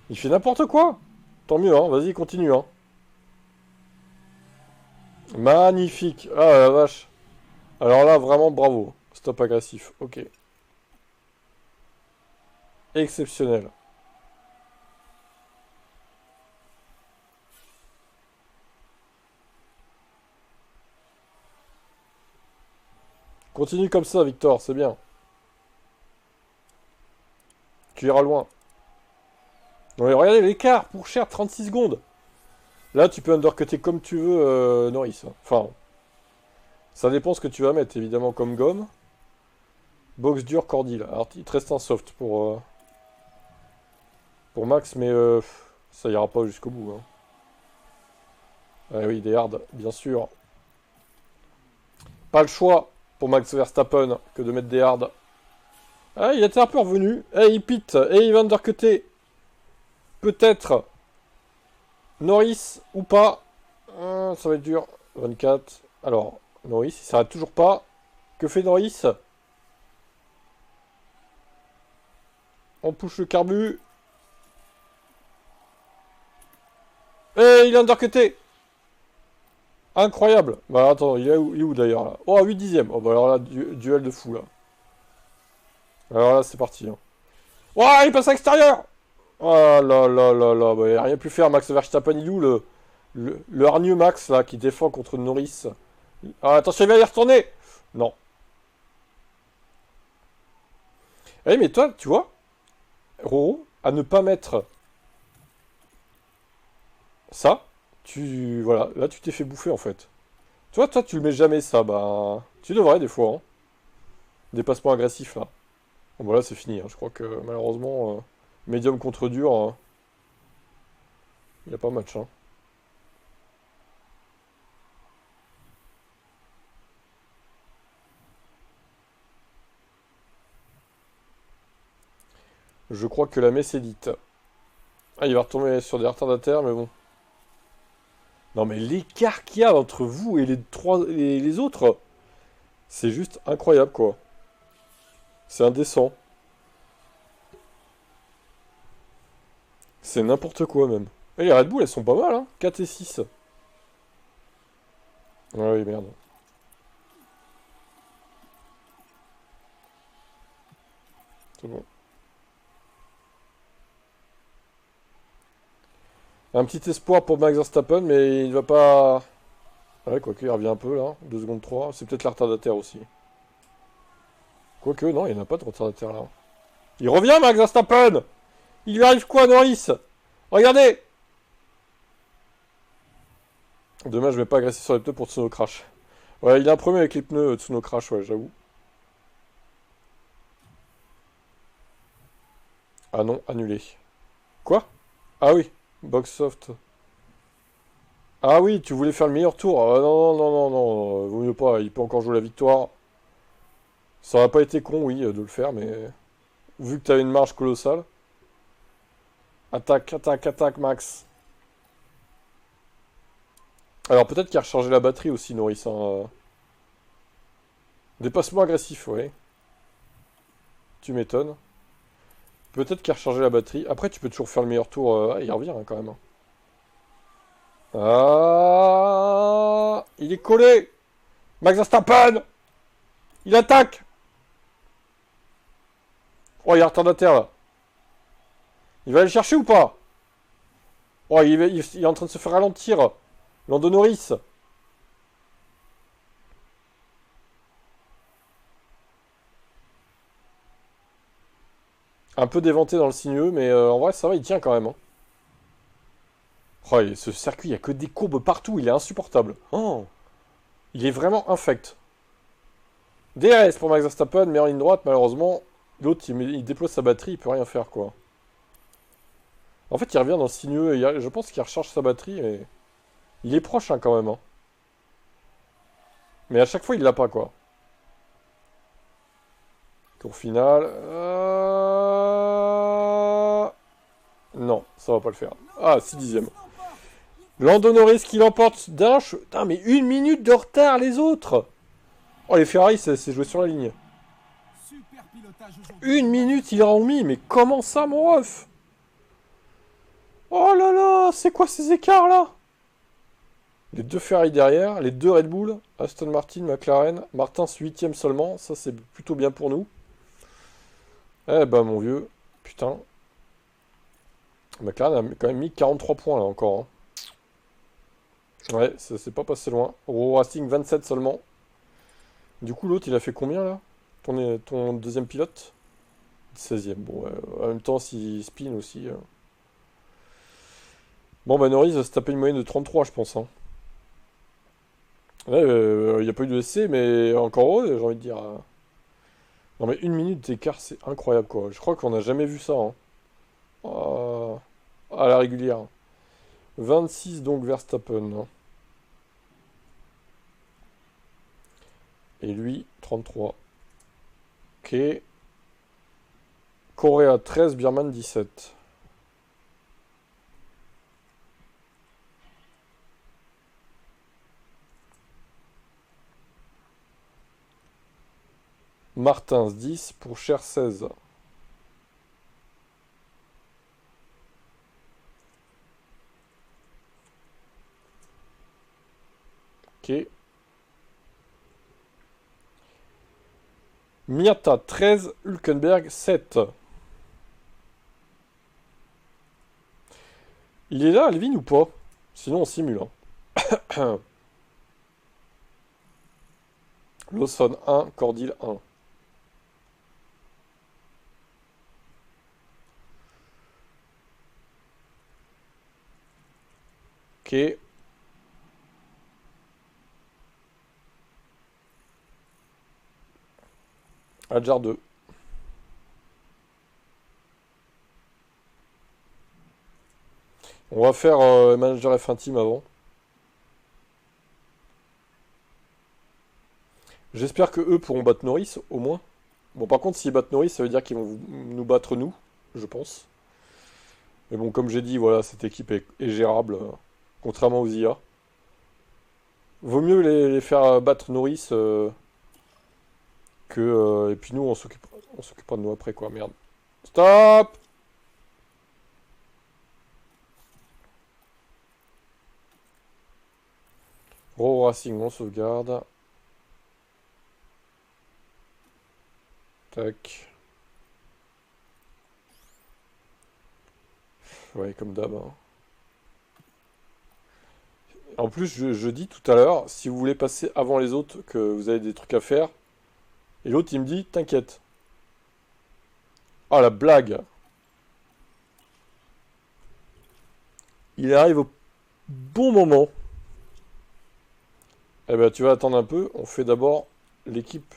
Il fait n'importe quoi! Tant mieux, hein. Vas-y, continue, hein. Magnifique. Ah la vache. Alors là, vraiment, bravo. Stop agressif. Ok. Exceptionnel. Continue comme ça, Victor, c'est bien. Tu iras loin. Non mais regardez l'écart pour cher, 36 secondes. Là, tu peux undercutter comme tu veux Norris. Enfin, ça dépend ce que tu vas mettre, évidemment, comme gomme. Box dur, Cordy, là. Alors, il te reste un soft pour Max, mais ça ira pas jusqu'au bout. Hein. Ah oui, des hard, bien sûr. Pas le choix pour Max Verstappen que de mettre des hard. Ah, il était un peu revenu. Et il pite. Et il va undercutter. Peut-être Norris ou pas. Ça va être dur. 24. Alors, Norris, il s'arrête toujours pas. Que fait Norris? On push le carbu. Et il est undercuté. Incroyable. Bah attends, il est où d'ailleurs là? Oh, à 8 dixièmes. Oh bah alors là, duel de fou là. Alors là, c'est parti. Hein. Oh, il passe à l'extérieur. Oh là là là là. Bah, il a rien pu faire. Max Verstappen, il est où le hargneux Max là qui défend contre Norris? Ah, attention, il va y retourner. Non. Eh mais toi, tu vois, Roro, à ne pas mettre ça, voilà, là tu t'es fait bouffer en fait. Toi, tu le mets jamais ça, bah, tu devrais des fois, hein. Dépassement agressif là. Bon, voilà, c'est fini, hein. Je crois que malheureusement, médium contre dur, il n'y a pas match, hein. Je crois que la messe est dite. Ah, il va retomber sur des retardataires, mais bon. Non, mais l'écart qu'il y a entre vous et les autres, c'est juste incroyable, quoi. C'est indécent. C'est n'importe quoi, même. Et les Red Bull, elles sont pas mal, hein. 4 et 6. Ah oui, merde. C'est bon. Un petit espoir pour Max Verstappen, mais il va pas... Ouais, quoique, il revient un peu, là. 2 secondes 3. C'est peut-être la retardataire aussi. Quoique, non, il n'y en a pas de retardataire, là. Il revient, Max Verstappen! Il lui arrive quoi, Norris? Regardez! Dommage, je vais pas agresser sur les pneus pour Tsuno Crash. Ouais, il a un problème avec les pneus Tsuno Crash, ouais, j'avoue. Ah non, annulé. Quoi? Ah oui, box soft. Ah oui, tu voulais faire le meilleur tour. Ah non, non, non, non, non, vaut mieux pas, il peut encore jouer la victoire. Ça aurait pas été con, oui, de le faire, mais... Vu que t'avais une marge colossale. Attaque, attaque, attaque, Max. Alors peut-être qu'il a rechargé la batterie aussi, Norris. Hein. Dépassement agressif, ouais. Tu m'étonnes. Peut-être qu'il a rechargé la batterie. Après, tu peux toujours faire le meilleur tour. Ah, il revient hein, quand même. Hein. Ah, il est collé. Max Verstappen. Il attaque. Oh, il est retardataire là. Il va aller le chercher ou pas? Oh, il est en train de se faire ralentir. Lando Norris. Un peu déventé dans le sinueux, mais en vrai, ça va, il tient quand même. Hein. Oh, et ce circuit, il n'y a que des courbes partout, il est insupportable. Oh, il est vraiment infect. DRS pour Max Verstappen, mais en ligne droite, malheureusement, l'autre, il déploie sa batterie, il peut rien faire, quoi. En fait, il revient dans le sinueux, et je pense qu'il recharge sa batterie, mais... Il est proche, hein, quand même. Hein. Mais à chaque fois, il l'a pas, quoi. Tour final... Non, ça va pas le faire. Ah, 6 dixièmes. Lando Norris qui l'emporte d'un... Putain, mais 1 minute de retard, les autres. Oh, les Ferrari, c'est joué sur la ligne. 1 minute, ils l'auront mis. Mais comment ça, mon ref? Oh là là, c'est quoi ces écarts, là? Les 2 Ferrari derrière, les 2 Red Bull, Aston Martin, McLaren. Martin, 8ème seulement. Ça, c'est plutôt bien pour nous. Eh ben, mon vieux. Putain. McLaren a quand même mis 43 points, là, encore. Hein. Ouais, ça s'est pas passé loin. Euro Racing, 27 seulement. Du coup, l'autre, il a fait combien, là? Ton deuxième pilote? 16e. Bon, en même temps, s'il spin aussi. Bon, bah, Norris va se taper une moyenne de 33, je pense. Hein. Ouais, il n'y a pas eu de essai, mais encore heureux, j'ai envie de dire. Non, mais une minute d'écart, c'est incroyable, quoi. Je crois qu'on n'a jamais vu ça. Hein. Euh, à la régulière. 26, donc, Verstappen. Hein. Et lui, 33. Ok. Correa 13, Birman 17. Martins 10 pour Cher 16. Ok. Miata 13, Hülkenberg 7. Il est là, Alvin, ou pas? Sinon, on simule. Hein. Lawson 1, Cordil 1. Ok. Adjar 2. On va faire manager F1 team avant. J'espère que eux pourront battre Norris, au moins. Bon, par contre, s'ils battent Norris, ça veut dire qu'ils vont nous battre nous, je pense. Mais bon, comme j'ai dit, voilà, cette équipe est gérable, contrairement aux IA. Vaut mieux les faire battre Norris que... et puis nous, on s'occupera de nous après, quoi, merde. Stop! Raw Racing, on sauvegarde. Tac. Ouais, comme d'hab. Hein. En plus, je dis tout à l'heure, si vous voulez passer avant les autres, que vous avez des trucs à faire, et l'autre, il me dit, t'inquiète. Ah, la blague. Il arrive au bon moment. Eh ben, tu vas attendre un peu. On fait d'abord l'équipe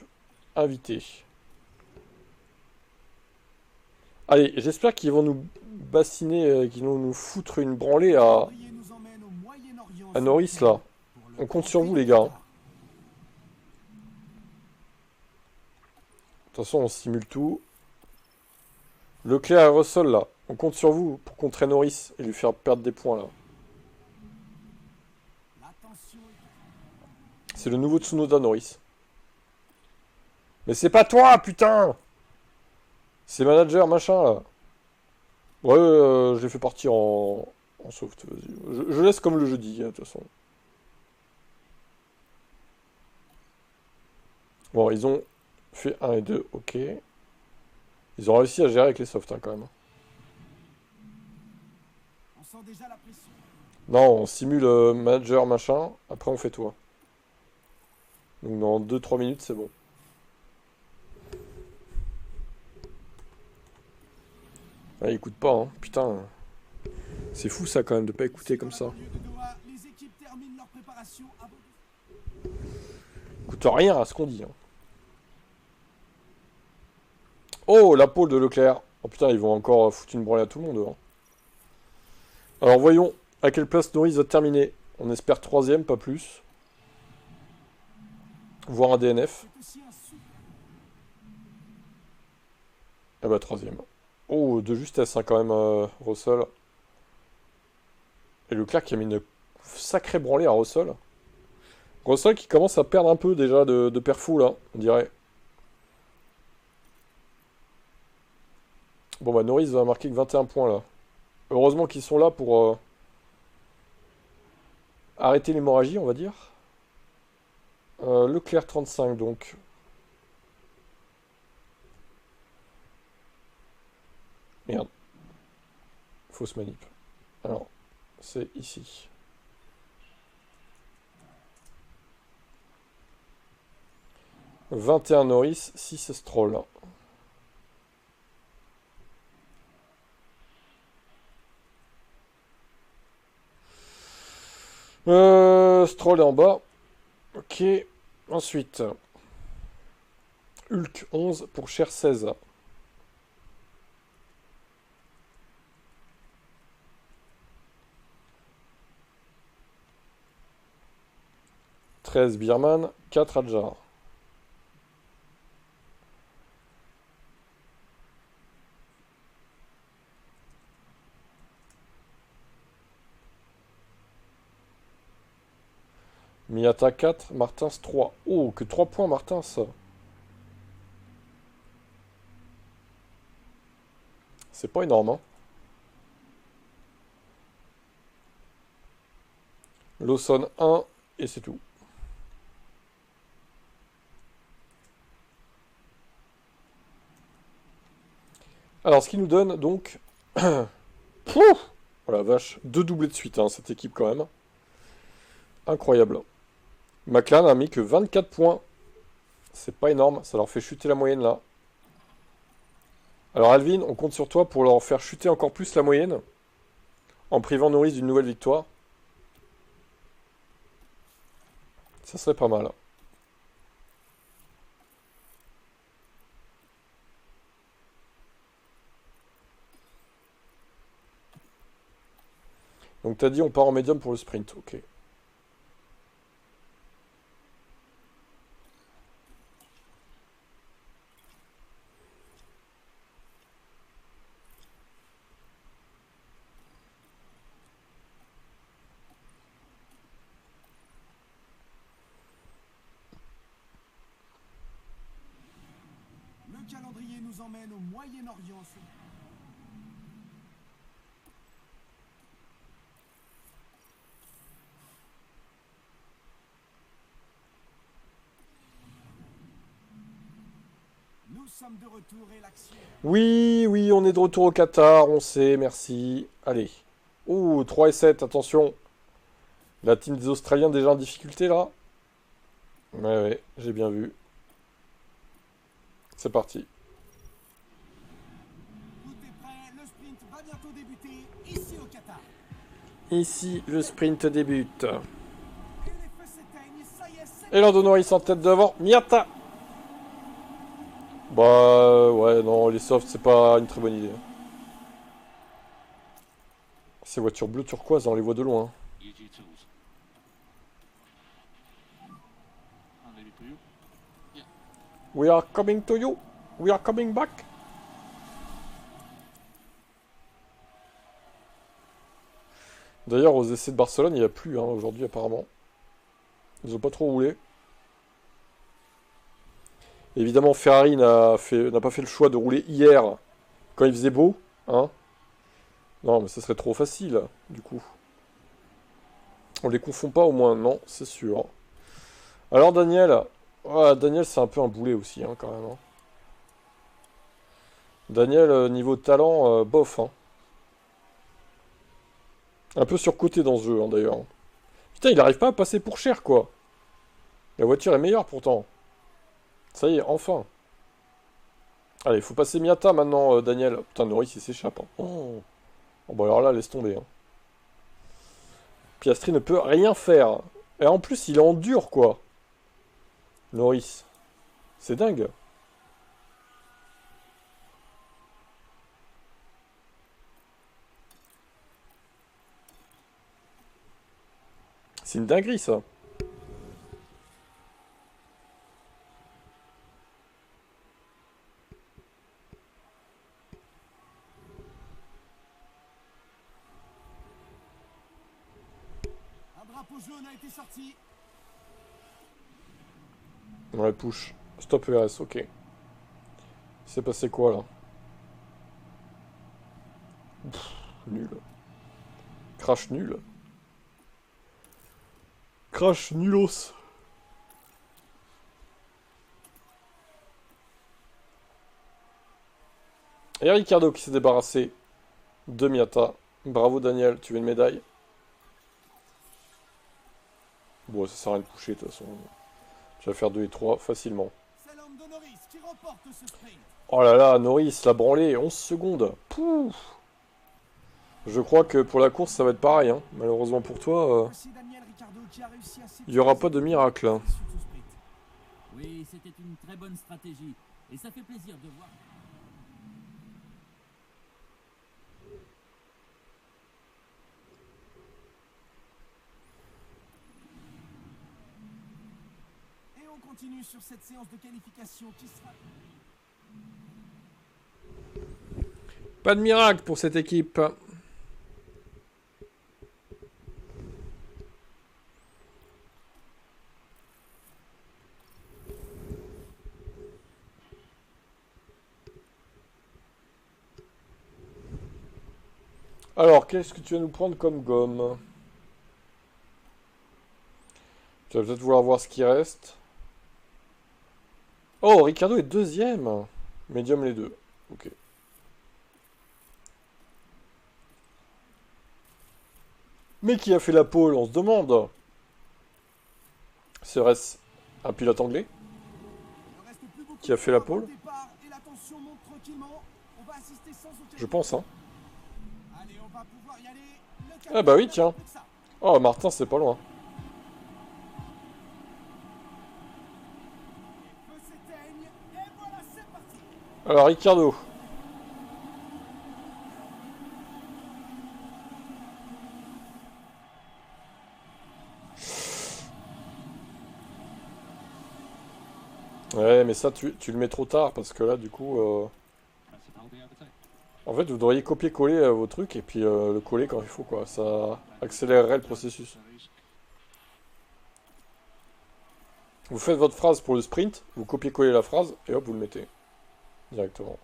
invitée. Allez, j'espère qu'ils vont nous bassiner, qu'ils vont nous foutre une branlée à Norris, là. On compte sur vous, les gars. Hein. De toute façon, on simule tout. Leclerc et Russell, là. On compte sur vous pour contrer Norris et lui faire perdre des points, là. C'est le nouveau Tsunoda, Norris. Mais c'est pas toi, putain! C'est manager, machin, là. Ouais, je l'ai fait partir en soft, vas-y. Je laisse comme le jeudi, hein, de toute façon. Bon, ils ont fait 1 et 2, ok. Ils ont réussi à gérer avec les softs, hein, quand même. On sent déjà la pression. Non, on simule manager, machin, après on fait toi. Donc dans 2-3 minutes, c'est bon. Ouais, écoute pas, hein. Putain. C'est fou ça quand même de pas écouter comme ça. Les équipes terminent leur préparation avant... Écoute rien à ce qu'on dit. Hein. Oh, la pole de Leclerc. Oh putain, ils vont encore foutre une branlée à tout le monde. Hein. Alors voyons à quelle place Norris va terminer. On espère 3ème, pas plus. Voire un DNF. Ah bah 3ème. Oh, de justesse hein, quand même, Russell. Et Leclerc qui a mis une sacrée branlée à Russell. Russell qui commence à perdre un peu déjà de perfou là, on dirait. Bon bah Norris va marquer que 21 points là. Heureusement qu'ils sont là pour arrêter l'hémorragie, on va dire. Leclerc 35 donc. Merde. Fausse manip. Alors, c'est ici. 21 Norris, 6 Stroll. Stroll est en bas. Ok. Ensuite. Hulk 11 pour Cher 16. « 13 Birman, 4 Adjar. Miyata 4, Martins 3. Oh, que 3 points Martins. C'est pas énorme, hein. Lawson 1, et c'est tout. Alors, ce qui nous donne, donc... Pouf, oh la vache, 2 doublés de suite, hein, cette équipe, quand même. Incroyable. McLaren a mis que 24 points. C'est pas énorme, ça leur fait chuter la moyenne, là. Alors, Alvin, on compte sur toi pour leur faire chuter encore plus la moyenne, en privant Norris d'une nouvelle victoire. Ça serait pas mal. Donc t'as dit on part en médium pour le sprint, ok. Le calendrier nous emmène au Moyen-Orient. Nous sommes de retour et l'action. Oui, oui, on est de retour au Qatar, on sait, merci. Allez. Ouh, 3 et 7, attention. La team des Australiens déjà en difficulté, là. Ouais, ouais, j'ai bien vu. C'est parti. Tout est prêt, le sprint va bientôt débuter ici au Qatar. Ici, le sprint débute. Et les feux s'éteignent, ça y est, c'est... Et Lando Norris en tête devant. Miata. Bah, ouais, non, les softs, c'est pas une très bonne idée. Ces voitures bleues turquoise, on les voit de loin. EG tools. And maybe to you. Yeah. We are coming to you. We are coming back. D'ailleurs, aux essais de Barcelone, il n'y a plus, hein, aujourd'hui, apparemment. Ils ont pas trop roulé. Évidemment, Ferrari n'a pas fait le choix de rouler hier, quand il faisait beau, hein. Non, mais ce serait trop facile, du coup. On les confond pas, au moins, non, c'est sûr. Alors, Daniel... Ouais, Daniel, c'est un peu un boulet aussi, hein, quand même, hein. Daniel, niveau talent, bof, hein. Un peu surcoté dans ce jeu, hein, d'ailleurs. Putain, il arrive pas à passer pour cher, quoi. La voiture est meilleure, pourtant. Ça y est, enfin. Allez, faut passer Miata, maintenant, Daniel. Putain, Norris, il s'échappe, hein. Oh. Oh, bah alors là, laisse tomber, hein. Piastri ne peut rien faire. Et en plus, il est en dur, quoi. Norris. C'est dingue. C'est une dinguerie, ça. Un drapeau jaune a été sorti. Ouais, push. Stop ERS, ok. Il s'est passé quoi, là? Pff, nul. Crash nul. Crash nulos. Et Ricardo qui s'est débarrassé de Miata. Bravo Daniel, tu veux une médaille? Bon, ça sert à rien de pusher de toute façon. Tu vas faire 2 et 3 facilement. qui remporte ce sprint. Oh là là, Norris l'a branlé, 11 secondes. Pouf. Je crois que pour la course, ça va être pareil, hein. Malheureusement pour toi, Voici Daniel Ricciardo qui a réussi à il n'y aura pas de miracle, hein. sur ce sprint. Oui, c'était une très bonne stratégie. Et ça fait plaisir de voir. Et on continue sur cette séance de qualification qui sera... Pas de miracle pour cette équipe. Alors, qu'est-ce que tu vas nous prendre comme gomme? Tu vas peut-être vouloir voir ce qui reste. Oh, Ricardo est deuxième. Medium les deux. Ok. Mais qui a fait la pole, on se demande. Serait-ce un pilote anglais Il ne reste plus beaucoup qui a fait la de temps pole? avant le départ et la tension monte tranquillement. On va assister sans aucun Je pense, hein. Allez, on va pouvoir y aller. Ah bah oui, tiens. Oh, Martin, c'est pas loin. Les feux s'éteignent et voilà, c'est parti. Alors, Ricardo. Ouais, mais ça, tu le mets trop tard, parce que là, du coup... That's a penalty overtake. En fait, vous devriez copier-coller vos trucs, et puis le coller quand il faut, quoi. Ça accélérerait le processus. So he's Vous faites votre phrase pour le sprint, vous copiez-collez la phrase, et hop, vous le mettez. Directement.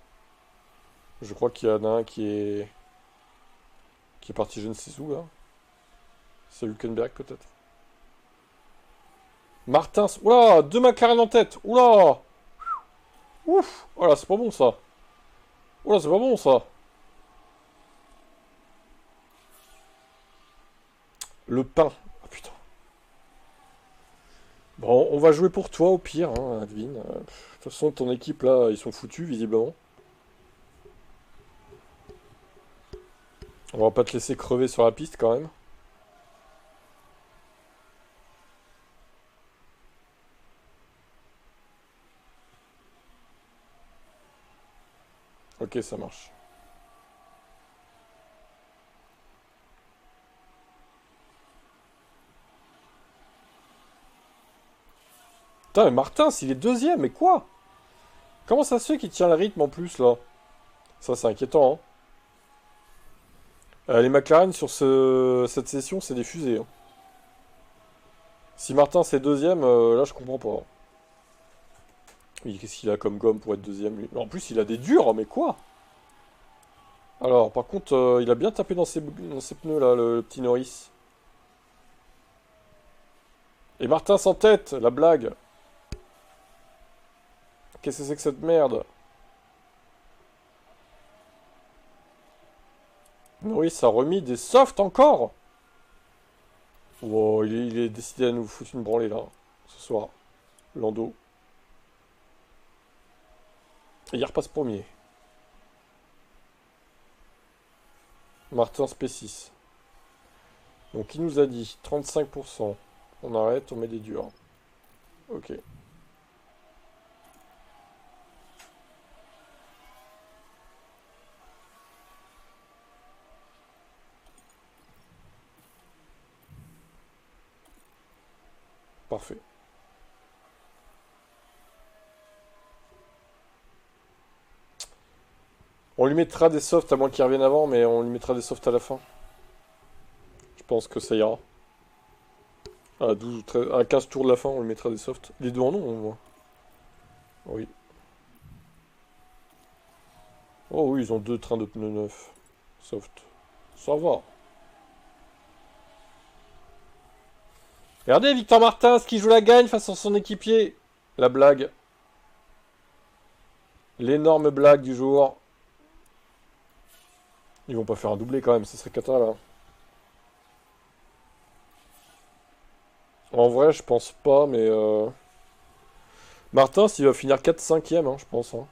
Je crois qu'il y en a un qui est... parti je ne sais où, là. C'est Hülkenberg, peut-être. Martin... Oula, deux McLaren en tête. Oula. Ouf. Voilà, c'est pas bon, ça. Oula, c'est pas bon, ça. Le pain. Ah, putain. Bon, on va jouer pour toi, au pire, hein, Advin. De toute façon, ton équipe, là, ils sont foutus, visiblement. On va pas te laisser crever sur la piste, quand même. Ok, ça marche. Putain, mais Martin, s'il est deuxième, mais quoi? Comment ça se fait qu'il tient le rythme en plus, là? Ça, c'est inquiétant, hein. Les McLaren, sur cette session, c'est des fusées, hein. Si Martin, c'est deuxième, là, je comprends pas. Oui, qu'est-ce qu'il a comme gomme pour être deuxième, lui? En plus, il a des durs, mais quoi? Alors, par contre, il a bien tapé dans ses pneus, là, le petit Norris. Et Martin s'entête, la blague. Qu'est-ce que c'est que cette merde? Norris a remis des softs encore? Wow, il est décidé à nous foutre une branlée, là, ce soir. Lando. Et il repasse premier. Martin Spécis. Donc il nous a dit 35%. On arrête, on met des durs. Ok. Parfait. On lui mettra des softs à moins qu'il revienne avant, mais on lui mettra des softs à la fin. Je pense que ça ira. À 12 ou 13, à 15 tours de la fin, on lui mettra des softs. Les deux en ont, on voit. Oui. Oh oui, ils ont deux trains de pneus neufs. Soft. Ça va. Regardez Victor Martin, ce qui joue la gagne face à son équipier. La blague. L'énorme blague du jour. Ils vont pas faire un doublé quand même, ça serait cata là. En vrai, je pense pas, mais Martin, s'il va finir 4-5ème, hein, je pense. Hein.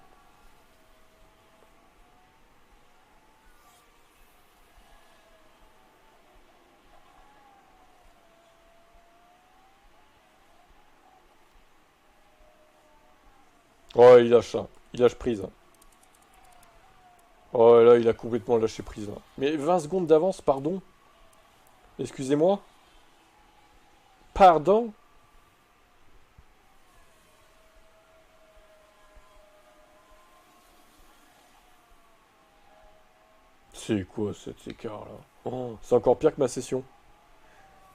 Oh, il lâche ça. Il lâche prise. Oh, là, il a complètement lâché prise. Là. Mais 20 secondes d'avance, pardon. Excusez-moi. Pardon. C'est quoi cet écart là? Oh, c'est encore pire que ma session.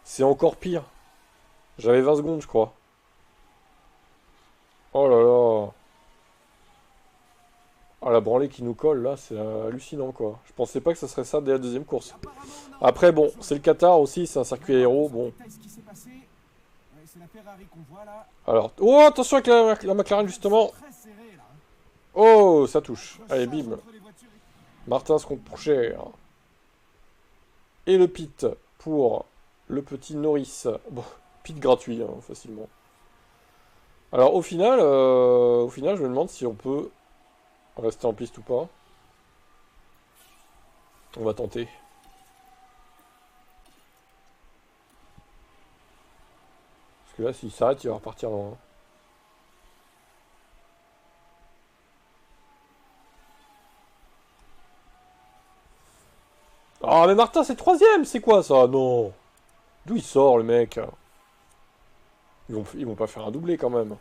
C'est encore pire. J'avais 20 secondes, je crois. Oh là là. Ah, la branlée qui nous colle là, c'est hallucinant quoi. Je pensais pas que ça serait ça dès la deuxième course. Apparemment, on a Après, bon, c'est le Qatar aussi, c'est un circuit aéro. Bon. ce qui s'est passé. Ouais, c'est la Ferrari qu'on voit là. Alors, oh, attention avec la McLaren justement. Très serré là. Oh, ça touche. Allez, bim. Entre les voitures et- Martin se compte pour cher. Et le pit pour le petit Norris. Bon, pit gratuit, hein, facilement. Alors au final, je me demande si on peut rester en piste ou pas. On va tenter. Parce que là, s'il s'arrête, il va repartir loin. Ah, mais Martin, c'est troisième, c'est quoi ça? Non. D'où il sort, le mec? Ils vont pas faire un doublé quand même.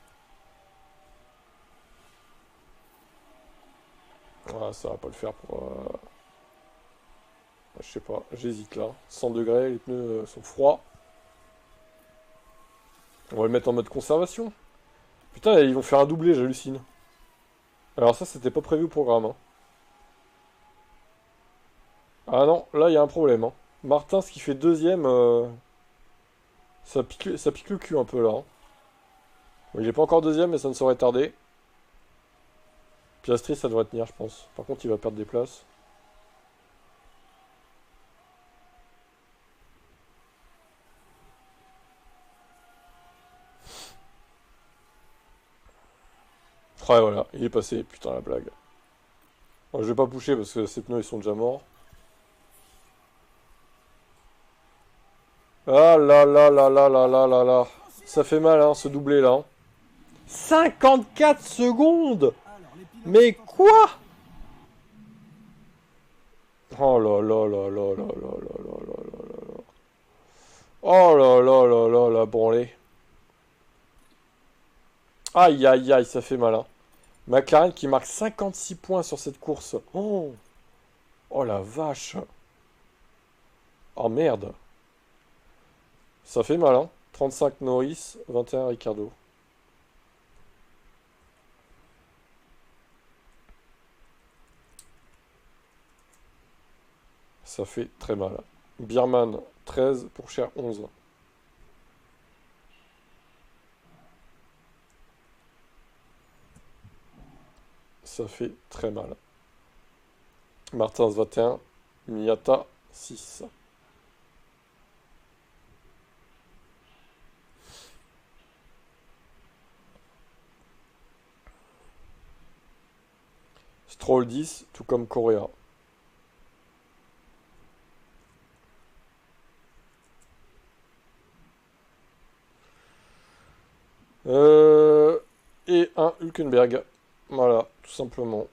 Ah, ça va pas le faire pour... je sais pas, j'hésite là. 100 degrés, les pneus sont froids. On va le mettre en mode conservation. Putain, ils vont faire un doublé, j'hallucine. Alors ça, c'était pas prévu au programme. Hein. Ah non, là, il y a un problème. Hein. Martin, ce qui fait deuxième, ça pique le cul un peu là. Hein. Bon, il est pas encore deuxième, mais ça ne saurait tarder. Piastri, ça devrait tenir, je pense. Par contre, il va perdre des places. Ouais, voilà, il est passé. Putain, la blague. Bon, je vais pas pousser parce que ces pneus, ils sont déjà morts. Ah là là là là là là là là. Ça fait mal, hein, ce doublé là. Hein. 54 secondes! Alors, les pilotes Mais sont en train quoi? Oh là là là là là là là là là là là là. Oh là là là là la branlée. Aïe aïe aïe, ça fait mal. Hein. McLaren qui marque 56 points sur cette course. Oh, oh la vache. Oh merde. Ça fait mal, hein. 35 Norris, 21 Ricardo. Ça fait très mal. Bierman, 13 pour Cher, 11. Ça fait très mal. Martins, 21. Miata, 6. Stroll, 10, tout comme Correa. Et un Hülkenberg. Voilà, tout simplement.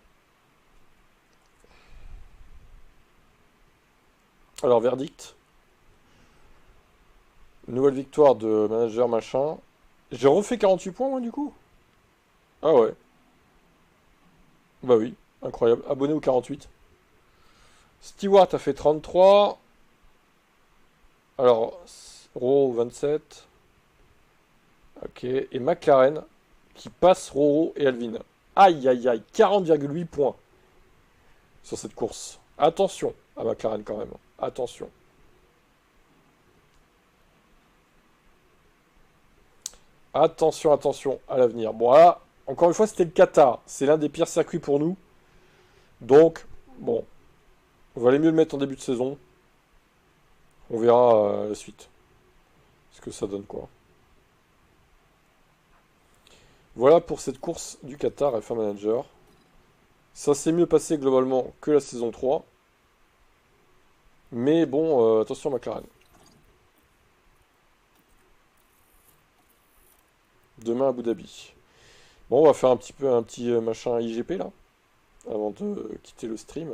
Alors, verdict. Nouvelle victoire de manager machin. J'ai refait 48 points, moi, du coup. Ah ouais. Bah oui, incroyable. Abonné au 48. Stewart a fait 33. Alors, Roro 27. Ok. Et McLaren qui passe Roro et Alvin. Aïe aïe aïe, 40,8 points sur cette course. Attention à McLaren quand même. Attention. Attention, attention à l'avenir. Bon là, encore une fois, c'était le Qatar. C'est l'un des pires circuits pour nous. Donc, bon, on valait mieux le mettre en début de saison. On verra la suite. Ce que ça donne quoi. Voilà pour cette course du Qatar F1 Manager. Ça s'est mieux passé globalement que la saison 3. Mais bon, attention McLaren. Demain à Abu Dhabi. Bon, on va faire un petit machin IGP là, avant de quitter le stream.